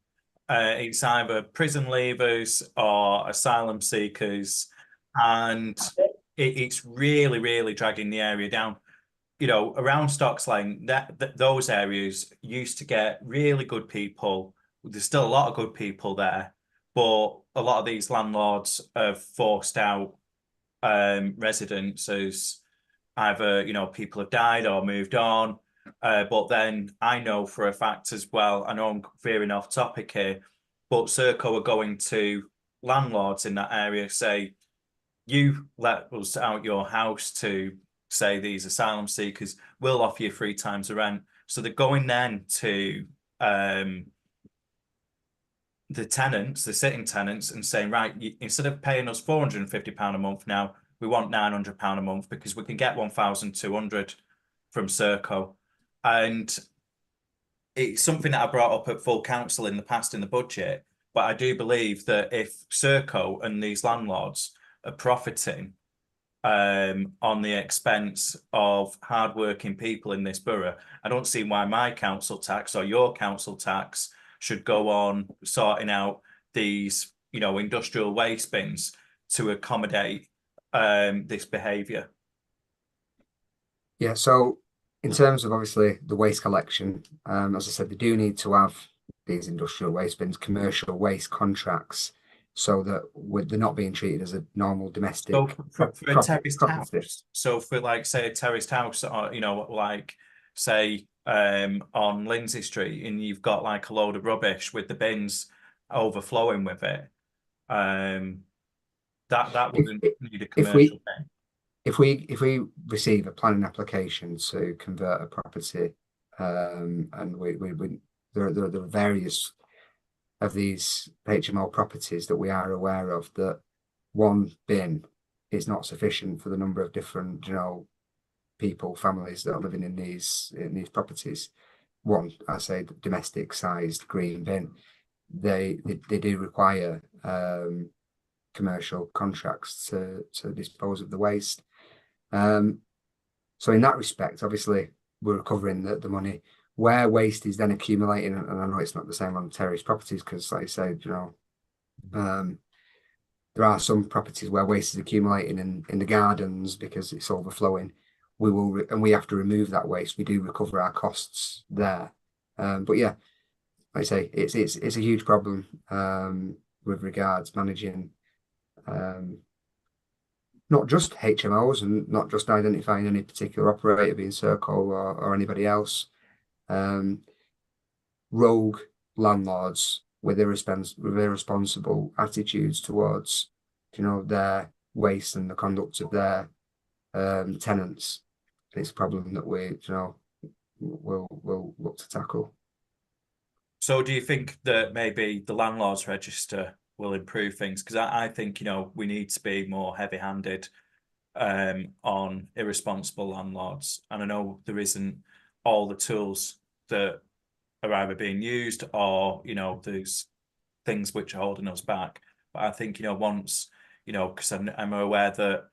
It's either prison leavers or asylum seekers, and it's really, really dragging the area down. You know, around Stocks Lane, those areas used to get really good people. There's still a lot of good people there, but a lot of these landlords have forced out residents as either, you know, people have died or moved on. But then I know for a fact as well, I know I'm veering off topic here, but Serco are going to landlords in that area, say, you let us out your house to, say, these asylum seekers, we'll offer you 3 times the rent. So they're going then to the tenants, the sitting tenants, and saying, right, instead of paying us £450 a month now, we want £900 a month because we can get 1,200 from Serco. And it's something that I brought up at full council in the past in the budget, but I do believe that if Serco and these landlords are profiting on the expense of hardworking people in this borough, I don't see why my council tax or your council tax should go on sorting out these, you know, industrial waste bins to accommodate this behaviour. Yeah, so in terms of obviously the waste collection, as I said, they do need to have these industrial waste bins, commercial waste contracts, so that they're not being treated as a normal domestic. So for a terraced house, so for like say a terraced house, or you know, like say on Lindsay Street, and you've got like a load of rubbish with the bins overflowing with it, that wouldn't need a commercial bin. If we receive a planning application to convert a property, and there are various of these HMO properties that we are aware of, that one bin is not sufficient for the number of different, you know, people, families that are living in these properties. One, I say, domestic sized green bin. They do require commercial contracts to dispose of the waste. So in that respect, obviously, we're recovering the money. Where waste is then accumulating, and I know it's not the same on terrace properties, because like I said, you know, there are some properties where waste is accumulating in the gardens because it's overflowing. We have to remove that waste. We do recover our costs there. But yeah, like I say, it's a huge problem with regards managing not just HMOs and not just identifying any particular operator being Serco or anybody else. Rogue landlords with irresponsible attitudes towards, you know, their waste and the conduct of their tenants. It's a problem that we, you know, will look to tackle. So do you think that maybe the landlords register will improve things? Because I think, you know, we need to be more heavy-handed on irresponsible landlords. And I know there isn't all the tools that are either being used or, you know, there's things which are holding us back. But I think, you know, once, you know, because I'm aware that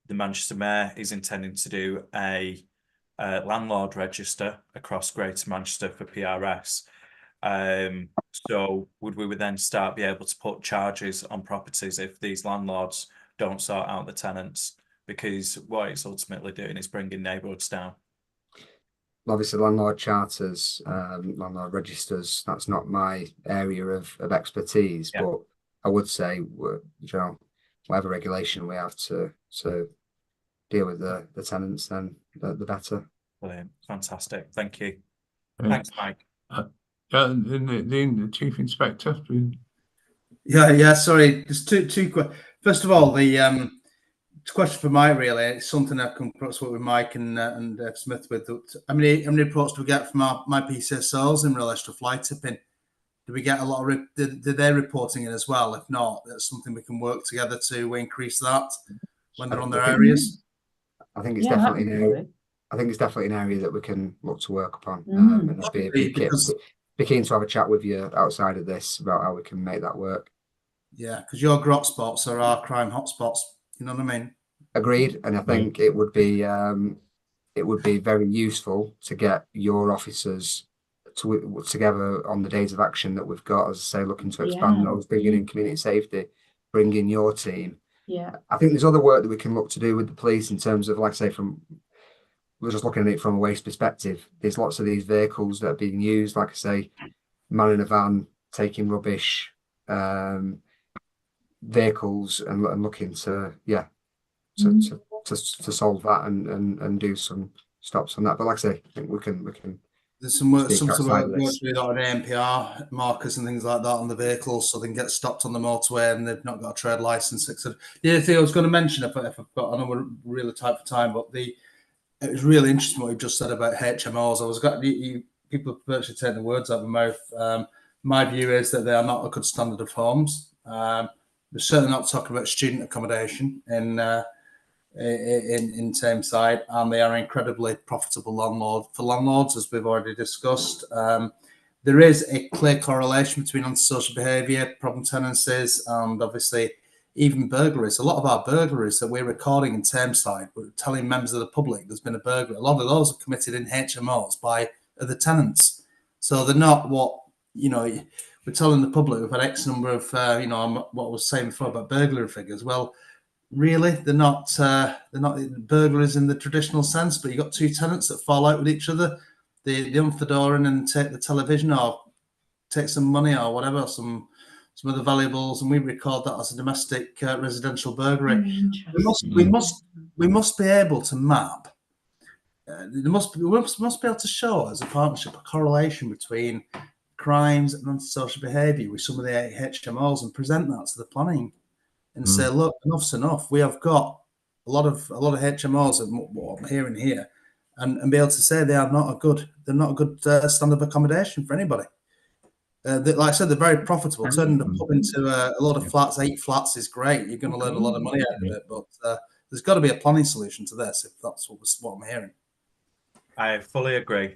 the Manchester Mayor is intending to do a landlord register across Greater Manchester for PRS. So would we then start be able to put charges on properties if these landlords don't sort out the tenants? Because what it's ultimately doing is bringing neighbourhoods down. obviously landlord charters, landlord registers, that's not my area of expertise, but I would say, whatever regulation we have to deal with the tenants, then the better. Brilliant, fantastic, thank you. Thanks, Mike. The Chief Inspector. Yeah. Sorry, just two quick. First of all, the question for Mike, really, it's something I've come across with Mike and Smith with. How many reports do we get from my PCSOs in relation to fly tipping? Do we get a lot of? Did they reporting it as well? If not, that's something we can work together to increase that when they're on their areas. I think it's definitely an area. I think it's definitely an area that we can look to work upon, and I'd be keen to have a chat with you outside of this about how we can make that work. Yeah, because your grot spots are our crime hotspots. You know what I mean? Agreed, and I think it would be very useful to get your officers together on the days of action that we've got, as I say, looking to expand those, bringing in community safety, bring in your team. Yeah, I think there's other work that we can look to do with the police in terms of, like I say, we're just looking at it from a waste perspective. There's lots of these vehicles that are being used, like I say, man in a van taking rubbish, vehicles, and looking to to solve that and do some stops on that. But like I say, I think we can. There's some work, some sort of work to do on ANPR markers and things like that on the vehicles, so they can get stopped on the motorway and they've not got a trade license. The other thing I was going to mention, if I've got, I know we're really tight for time, but it was really interesting what you just said about HMOs. People virtually take the words out of my mouth. My view is that they are not a good standard of homes. We're certainly not talking about student accommodation in Tameside, and they are incredibly profitable landlords, as we've already discussed. There is a clear correlation between antisocial behaviour, problem tenancies, and obviously even burglaries. A lot of our burglaries that we're recording in Tameside, we're telling members of the public there's been a burglary. A lot of those are committed in HMOs by other tenants. So they're not we're telling the public we've had X number of, what I was saying before about burglary figures. Well, really, they're not burglaries in the traditional sense, but you've got two tenants that fall out with each other. They open the door and take the television or take some money or whatever, some other valuables, and we record that as a domestic residential burglary. We must be able to map. We must be able to show as a partnership a correlation between crimes and antisocial behaviour with some of the HMOs and present that to the planning. And say, look, enough's enough. We have got a lot of HMOs, and what I'm hearing here, and be able to say they're not a good standard of accommodation for anybody. Like I said, they're very profitable. Turning the pub into a lot of flats, 8 flats is great. You're going to learn a lot of money out of it, but there's got to be a planning solution to this, if that's what I'm hearing. I fully agree.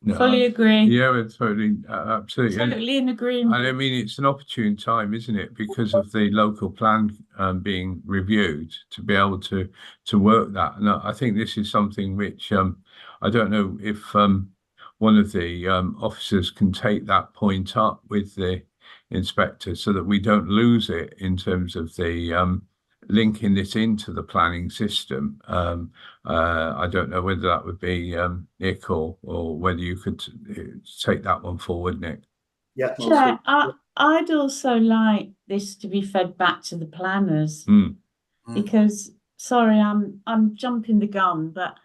No, fully agree. Yeah, we're totally, absolutely. Totally in agreement. And I mean, it's an opportune time, isn't it? Because of the local plan being reviewed, to be able to work that. And I think this is something which I don't know if one of the officers can take that point up with the inspector so that we don't lose it in terms of the linking this into the planning system. I don't know whether that would be Nick or whether you could take that one forward, Nick. Yeah, Chair, I'd also like this to be fed back to the planners because, sorry, I'm jumping the gun, but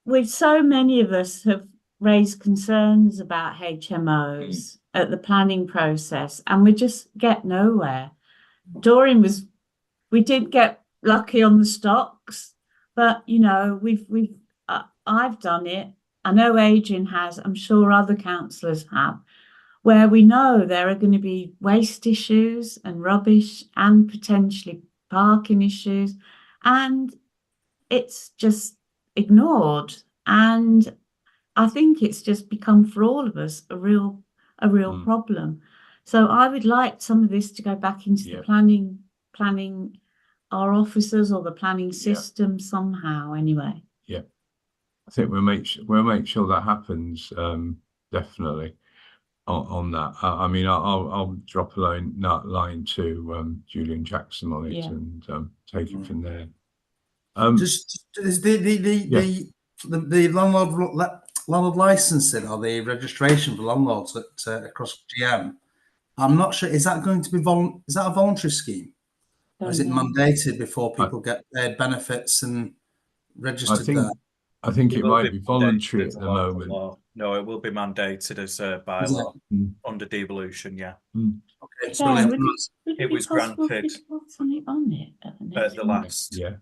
with so many of us have raised concerns about HMOs at the planning process, and we just get nowhere. Doreen we did get lucky on the stocks, but I've done it. I know Adrian has. I'm sure other councillors have, where we know there are going to be waste issues and rubbish and potentially parking issues, and it's just ignored. And I think it's just become for all of us a real problem. So I would like some of this to go back into the planning our officers or the planning system somehow. Anyway. Yeah, I think we'll make sure that happens. Definitely on that. I mean, I'll drop a line to Julian Jackson on it and take it from there. Just the landlord landlord licensing or the registration for landlords across GM, I'm not sure. Is that going to be is that a voluntary scheme? Or is it mandated before people get paid benefits and registered there? I think it might be voluntary at the moment. Law. No, it will be mandated as a bylaw under devolution. Yeah. Okay, Yeah, brilliant. It was granted at the last. Yeah.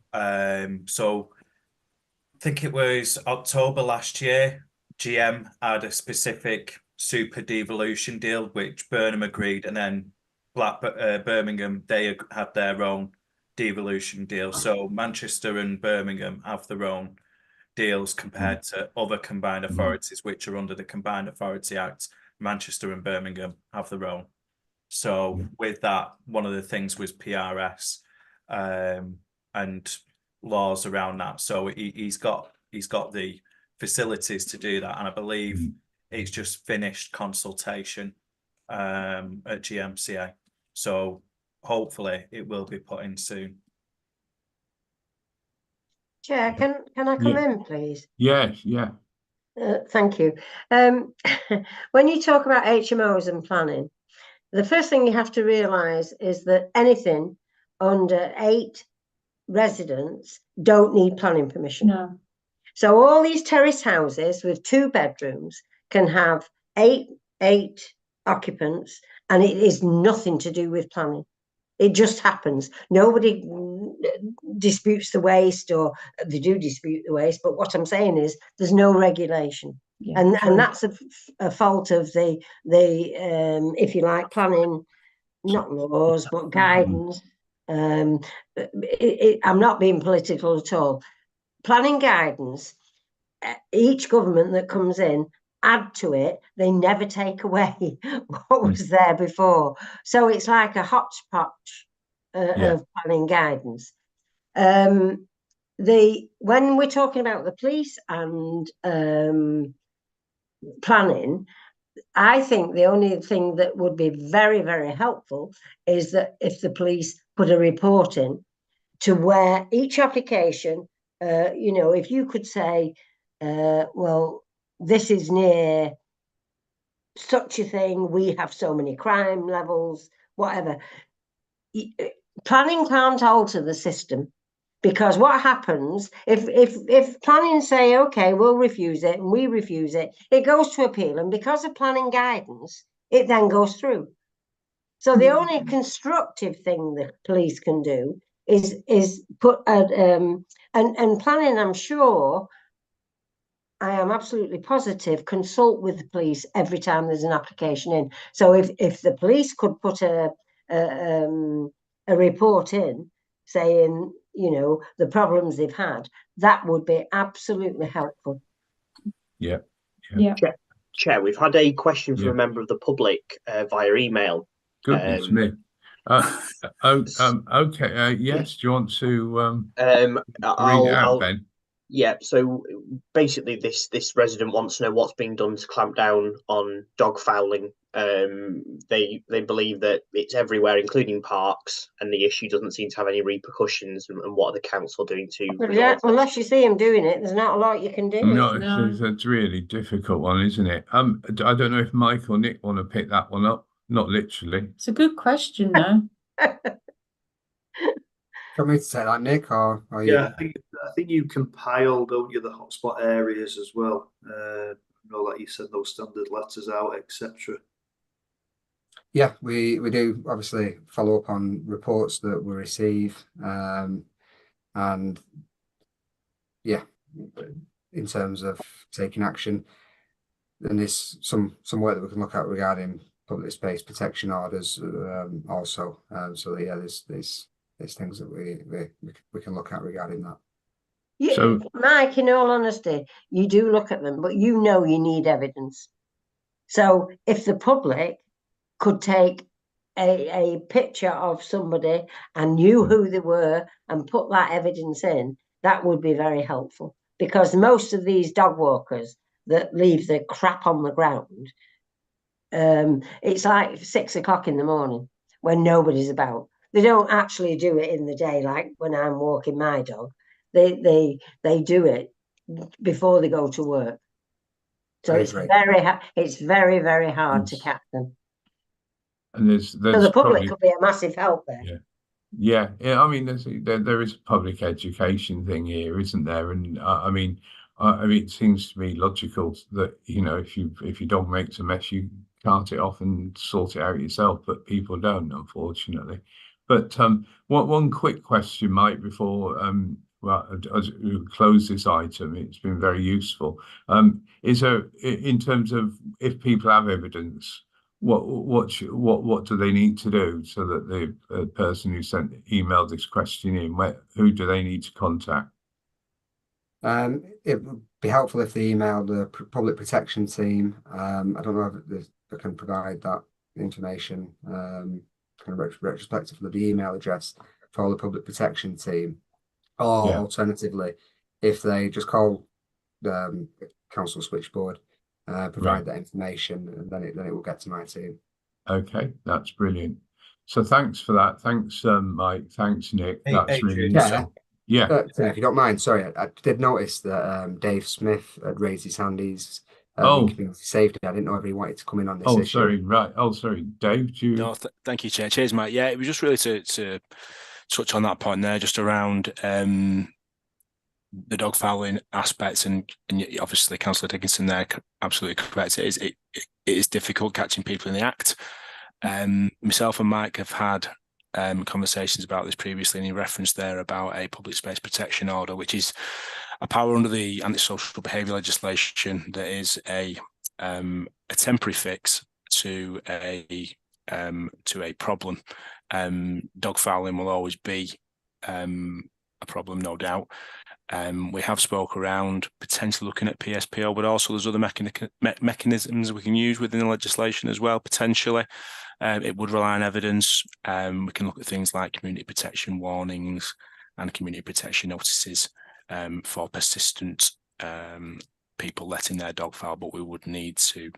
So I think it was October last year. GM had a specific super devolution deal, which Burnham agreed, and then Birmingham, they had their own devolution deal. So Manchester and Birmingham have their own deals compared to other combined authorities, which are under the Combined Authority Act. Manchester and Birmingham have their own. So with that, one of the things was PRS and laws around that. So he's got the facilities to do that, and I believe it's just finished consultation at GMCA. So hopefully it will be put in soon. Chair, can I come in, please? Yes, yeah. Thank you. When you talk about HMOs and planning, the first thing you have to realise is that anything under 8 residents don't need planning permission. No. So all these terrace houses with 2 bedrooms can have 8 occupants, and it is nothing to do with planning. It just happens. Nobody disputes the waste, or they do dispute the waste. But what I'm saying is there's no regulation. Yeah, and that's a fault of the if you like, planning, not laws, but guidance. I'm not being political at all. Planning guidance, each government that comes in add to it, they never take away what was there before. So it's like a hodgepodge of planning guidance. When we're talking about the police and planning, I think the only thing that would be very, very helpful is that if the police put a report in to where each application, if you could say, well, this is near such a thing, we have so many crime levels, whatever. Planning can't alter the system, because what happens if planning say, okay, we'll refuse it, and we refuse it, it goes to appeal, and because of planning guidance, it then goes through. So the only constructive thing the police can do is put and planning, I'm sure, I am absolutely positive, consult with the police every time there's an application in. So if the police could put a report in saying, the problems they've had, that would be absolutely helpful. Yeah. Chair, we've had a question from a member of the public via email. Goodness me. Okay. Yes. Do you want to read it out, Ben? Yeah, so basically this resident wants to know what's being done to clamp down on dog fouling. They believe that it's everywhere, including parks, and the issue doesn't seem to have any repercussions. And what are the council doing to resolve it? Unless you see them doing it, there's not a lot you can do. No, it's a really difficult one, isn't it? I don't know if Mike or Nick want to pick that one up. Not literally. It's a good question, though. Can we say that, Nick, or are you? Yeah, I think you compile, don't you, the hotspot areas as well. Like you said, those standard letters out, etc. Yeah, we do obviously follow up on reports that we receive, and yeah, in terms of taking action, then there's some work that we can look at regarding public space protection orders also. So yeah, there's things that we can look at regarding that. So, Mike, in all honesty, you do look at them, but you need evidence. So if the public could take a picture of somebody and knew who they were and put that evidence in, that would be very helpful, because most of these dog walkers that leave the crap on the ground, it's like 6 o'clock in the morning when nobody's about. They don't actually do it in the day, like when I'm walking my dog. They do it before they go to work. So it's very, very hard to catch them. And there's so the public could be a massive help there. Yeah. I mean, there is a public education thing here, isn't there? And I mean, it seems to me logical that, you know, if your dog makes a mess, you cart it off and sort it out yourself, but people don't, unfortunately. But one quick question, Mike, before as we close this item, it's been very useful. Is there, in terms of if people have evidence, what do they need to do so that the person who emailed this question in, who do they need to contact? It would be helpful if they email the public protection team. I don't know if they can provide that information, kind of retrospective of the email address for the public protection team, or alternatively, if they just call the council switchboard, provide that information, and then it will get to my team. Okay, that's brilliant. So thanks for that. Thanks, Mike. Thanks, Nick. That's really useful. Yeah. If you don't mind, sorry, I did notice that Dave Smith had raised his hand. He's in community safety. I didn't know if he wanted to come in on this issue. Sorry, right. Sorry, Dave. Do you... No, thank you, Chair. Cheers, Mike. Yeah, it was just really to touch on that point there, just around the dog fouling aspects, and obviously Councillor Dickinson there absolutely correct. It is difficult catching people in the act. Myself and Mike have had conversations about this previously, and he referenced there about a public space protection order, which is a power under the antisocial behaviour legislation that is a temporary fix to a problem. Dog fouling will always be a problem, no doubt. We have spoke around potentially looking at PSPO, but also there's other mechanisms we can use within the legislation as well, potentially. It would rely on evidence. We can look at things like community protection warnings and community protection notices for persistent people letting their dog foul, but we would need to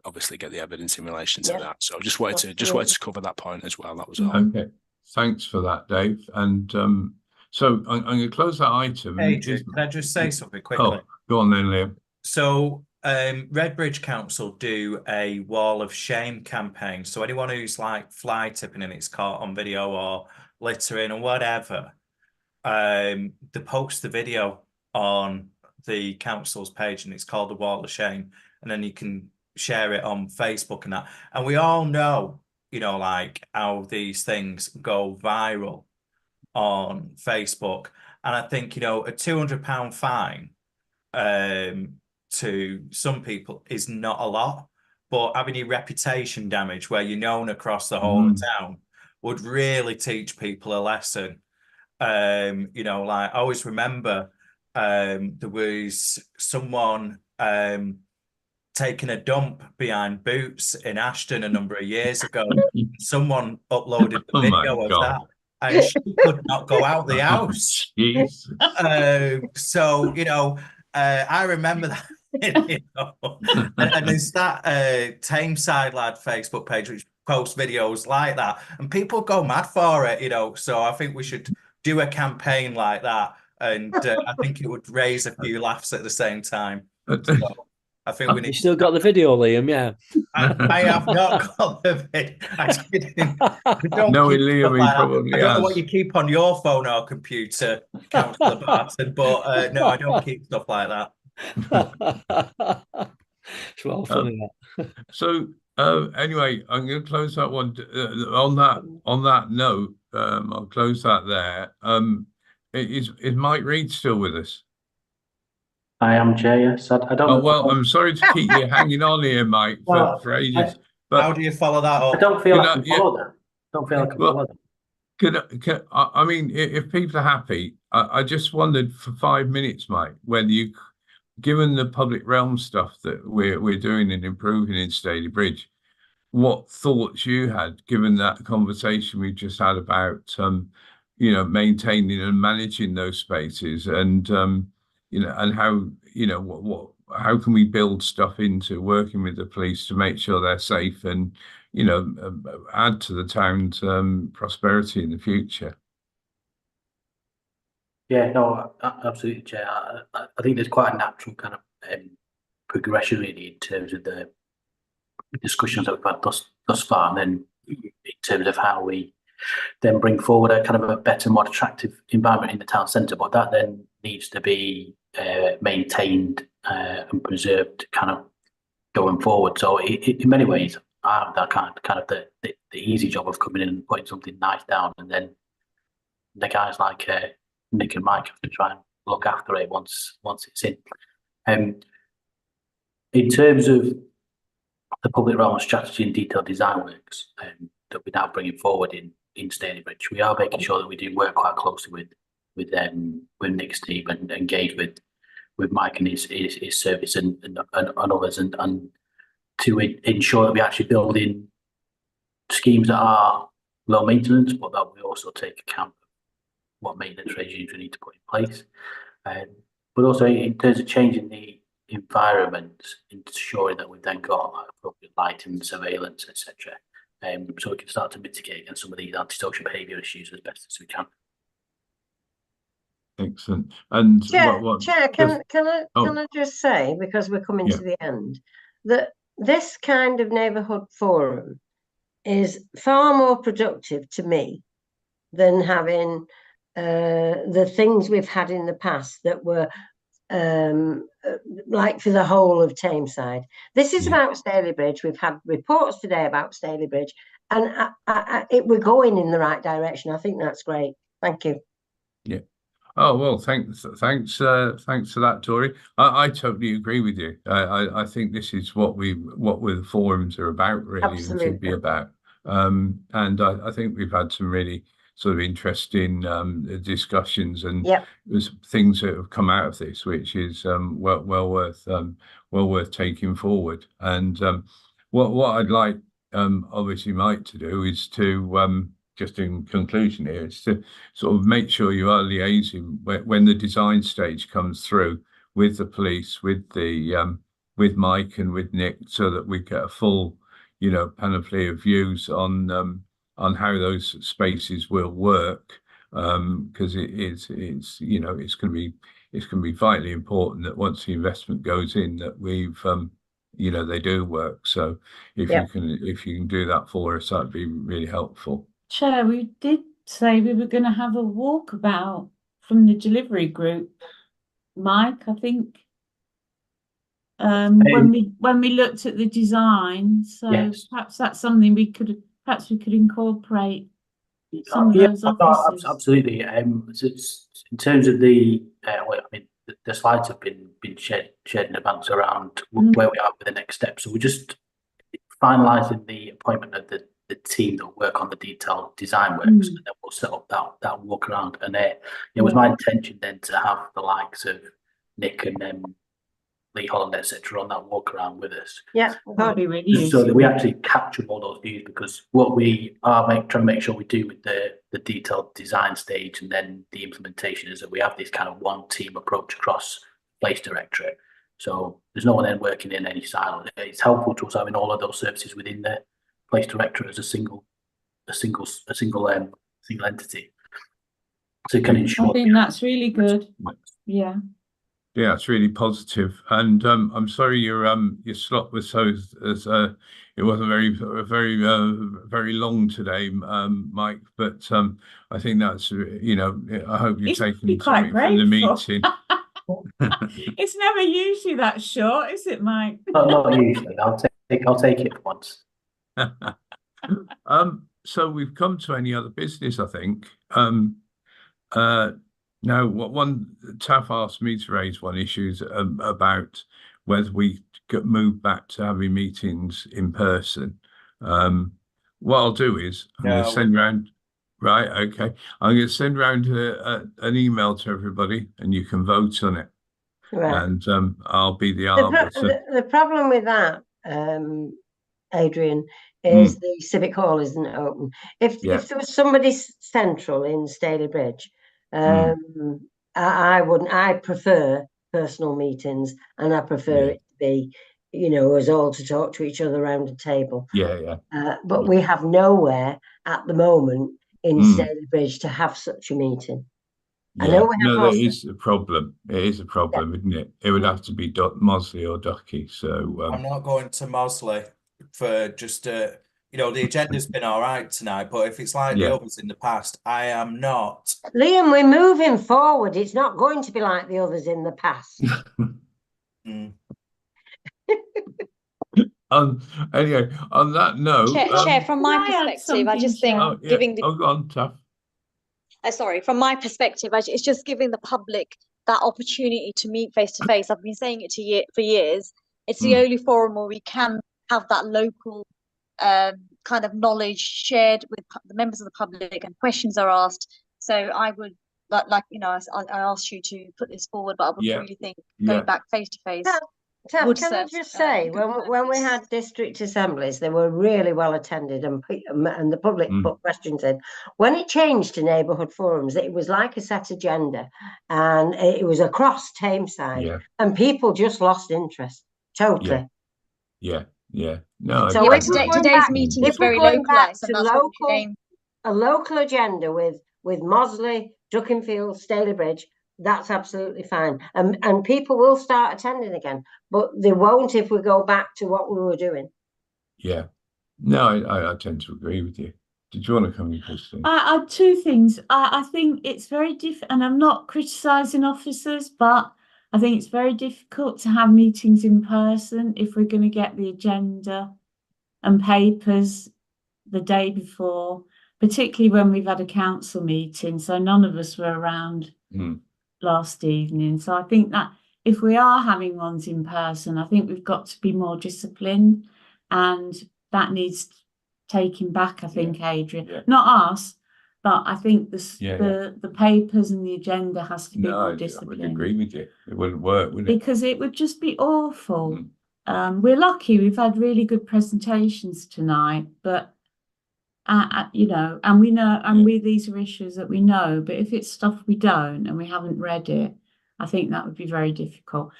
obviously get the evidence in relation to that. So just wanted to cover that point as well. That was all. Okay, thanks for that, Dave. And so I'm going to close that item. Adrian, can I just say something quickly? Go on then, Liam. So Redbridge Council do a wall of shame campaign. So anyone who's like fly tipping and it's caught on video or littering or whatever, they post the video on the council's page, and it's called the Wall of Shame, and then you can share it on Facebook and that. And we all know, you know, like how these things go viral on Facebook. And I think, you know, a £200 fine to some people is not a lot, but having your reputation damage where you're known across the whole of town would really teach people a lesson. You know, like I always remember there was someone taking a dump behind Boots in Ashton a number of years ago. Someone uploaded the video of that, and she could not go out the house. So, you know, I remember that. You know? and there's that Tameside Lad Facebook page which posts videos like that, and people go mad for it, you know. So I think we should do a campaign like that, and I think it would raise a few laughs at the same time. So I think we need. You still got the video, Liam? Yeah. I have not got the video. No, Liam, he probably I don't know what you keep on your phone or computer, Councillor Barton, but no, I don't keep stuff like that. It's well funny. So anyway, I'm going to close that one. On that note, I'll close that there. Is Mike Reed still with us? I am, Jay. Yes, I don't. Oh, well, I'm sorry to keep you hanging on here, Mike, for ages. But how do you follow that up? I don't feel I can follow that. Don't feel I can follow that. I mean, if people are happy, I just wondered for 5 minutes, Mike, whether you, given the public realm stuff that we're doing and improving in Staley Bridge, what thoughts you had, given that conversation we just had about, you know, maintaining and managing those spaces, and you know, and how, you know, how can we build stuff into working with the police to make sure they're safe and, you know, add to the town's prosperity in the future? Yeah, no, absolutely, Jay. I think there's quite a natural kind of progression really in terms of the discussions that we've had thus far, and then in terms of how we then bring forward a kind of a better, more attractive environment in the town centre. But that then needs to be maintained and preserved kind of going forward. So in many ways, I have that kind of the easy job of coming in and putting something nice down, and then the guys like Nick and Mike have to try and look after it once it's in. In terms of the public realm strategy and detailed design works that we're now bringing forward in Stalybridge, we are making sure that we do work quite closely with Nick's team and engage with Mike and his service and others, and to ensure that we actually build in schemes that are low maintenance, but that we also take account of what maintenance regimes we need to put in place. But also in terms of changing the environment, ensuring that we've then got appropriate lighting, surveillance, etc. So we can start to mitigate against some of these antisocial behaviour issues as best as we can. Excellent. And Chair, can I just say, because we're coming to the end, that this kind of neighbourhood forum is far more productive to me than having the things we've had in the past that were like for the whole of Tameside. This is about Stalybridge. We've had reports today about Stalybridge, and we're going in the right direction. I think that's great. Thank you. Yeah. Oh well, thanks for that, Tori. I totally agree with you. I think this is what the forums are about, really, and should be about. And I think we've had some really sort of interesting discussions and there's things that have come out of this, which is well worth taking forward. And what I'd like obviously Mike to do is to just in conclusion here, is to sort of make sure you are liaising when the design stage comes through with the police, with Mike and with Nick, so that we get a full, panoply of views on how those spaces will work, because it's going to be vitally important that once the investment goes in, that we've they do work. So if you can do that for us, that'd be really helpful. Chair, we did say we were going to have a walkabout from the delivery group, Mike, I think, when we looked at the design. So perhaps that's something we could incorporate some of those offices. Absolutely. It's, in terms of the slides have been shared in advance around where we are with the next step. So we're just finalising the appointment of the team that will work on the detailed design works, and then we'll set up that walk around. And it was my intention then to have the likes of Nick and Lee Holland, etc., on that walk around with us. Yeah, that'd be really useful. So that we actually capture all those views, because what we are trying to make sure we do with the detailed design stage and then the implementation is that we have this kind of one team approach across Place Directorate. So there's no one then working in any silo. It's helpful to us having all of those services within the Place Directorate as a single entity. So you can ensure. I think that's really good. Yeah. Yeah, it's really positive. And I'm sorry your slot was it wasn't very long today, Mike. But I think that's I hope you're taking something from the meeting. It's never usually that short, is it, Mike? Not usually. I'll take it once. So we've come to any other business, I think. Now, Taff asked me to raise one issue about whether we could move back to having meetings in person. What I'll do is I'm going to send round. Right, okay. I'm going to send round an email to everybody, and you can vote on it. Right. And I'll be the arbiter. The problem with that, Adrian, is the Civic Hall isn't open. If there was somebody central in Stalybridge, I wouldn't. I prefer personal meetings, and I prefer it to be, us all to talk to each other around a table. But we have nowhere at the moment in Stalybridge to have such a meeting. I know we have no, that is a problem. It is a problem, isn't it? It would have to be Mosley or Ducky. So I'm not going to Mosley for just you know, the agenda's been all right tonight, but if it's like the others in the past, I am not. Liam, we're moving forward. It's not going to be like the others in the past. Anyway, on that note, Chair, from my perspective, I just think giving the go on, Taff. Sorry, from my perspective, it's just giving the public that opportunity to meet face to face. I've been saying it for years. It's the only forum where we can have that local kind of knowledge shared with the members of the public, and questions are asked. So I would like you know, I asked you to put this forward, but I would really think going back face to face. Can I just say, when we had district assemblies, they were really well attended, and the public put questions in. When it changed to neighbourhood forums, it was like a set agenda, and it was across Tameside, and people just lost interest totally. No. So today's meeting is very localised, and that's what we aim. A local agenda with Mosley, Duckenfield, Stalybridge. That's absolutely fine, and people will start attending again, but they won't if we go back to what we were doing. No, I tend to agree with you. Did you want to come in, Christine? I two things. I think it's very difficult, and I'm not criticising officers, but I think it's very difficult to have meetings in person if we're going to get the agenda and papers the day before, particularly when we've had a council meeting, so none of us were around last evening. So I think that if we are having ones in person, I think we've got to be more disciplined, and that needs taking back, I think, Adrian. Not us, but I think the papers and the agenda has to be more disciplined. I would agree with you. It wouldn't work, would it? Because it would just be awful. We're lucky we've had really good presentations tonight, but you know, and we know, and these are issues that we know, but if it's stuff we don't and we haven't read it, I think that would be very difficult.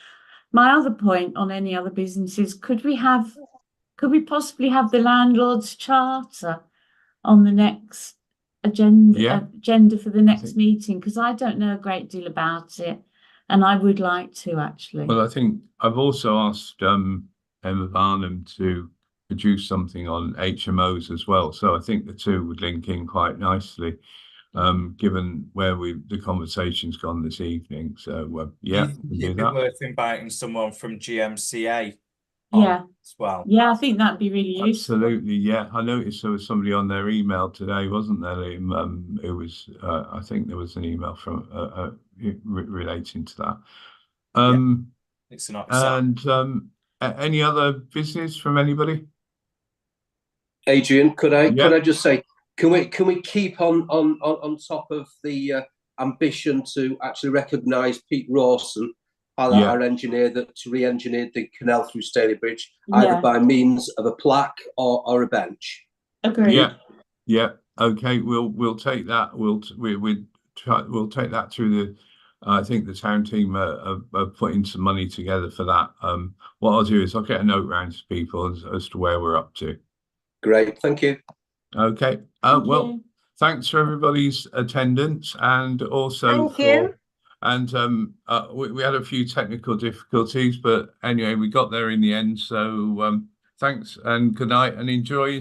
My other point on any other businesses, could we possibly have the landlord's charter on the next agenda for the next meeting? Because I don't know a great deal about it, and I would like to actually. Well, I think I've also asked Emma Barnum to produce something on HMOs as well. So I think the two would link in quite nicely, given where the conversation's gone this evening. So it'd be worth inviting someone from GMCA as well. I think that'd be really useful. Absolutely, I noticed there was somebody on their email today, wasn't there? It was I think there was an email from relating to that. It's not. And any other business from anybody? Adrian, could I just say, can we keep on top of the ambition to actually recognise Pete Rawson, our engineer that re-engineered the canal through Stalybridge, either by means of a plaque or a bench? Agreed. Okay, we'll take that. We'll take that through the. I think the town team are putting some money together for that. What I'll do is I'll get a note round to people as to where we're up to. Great, thank you. Okay. Thanks for everybody's attendance, and also thank you. And we had a few technical difficulties, but anyway, we got there in the end. So thanks and good night, and enjoy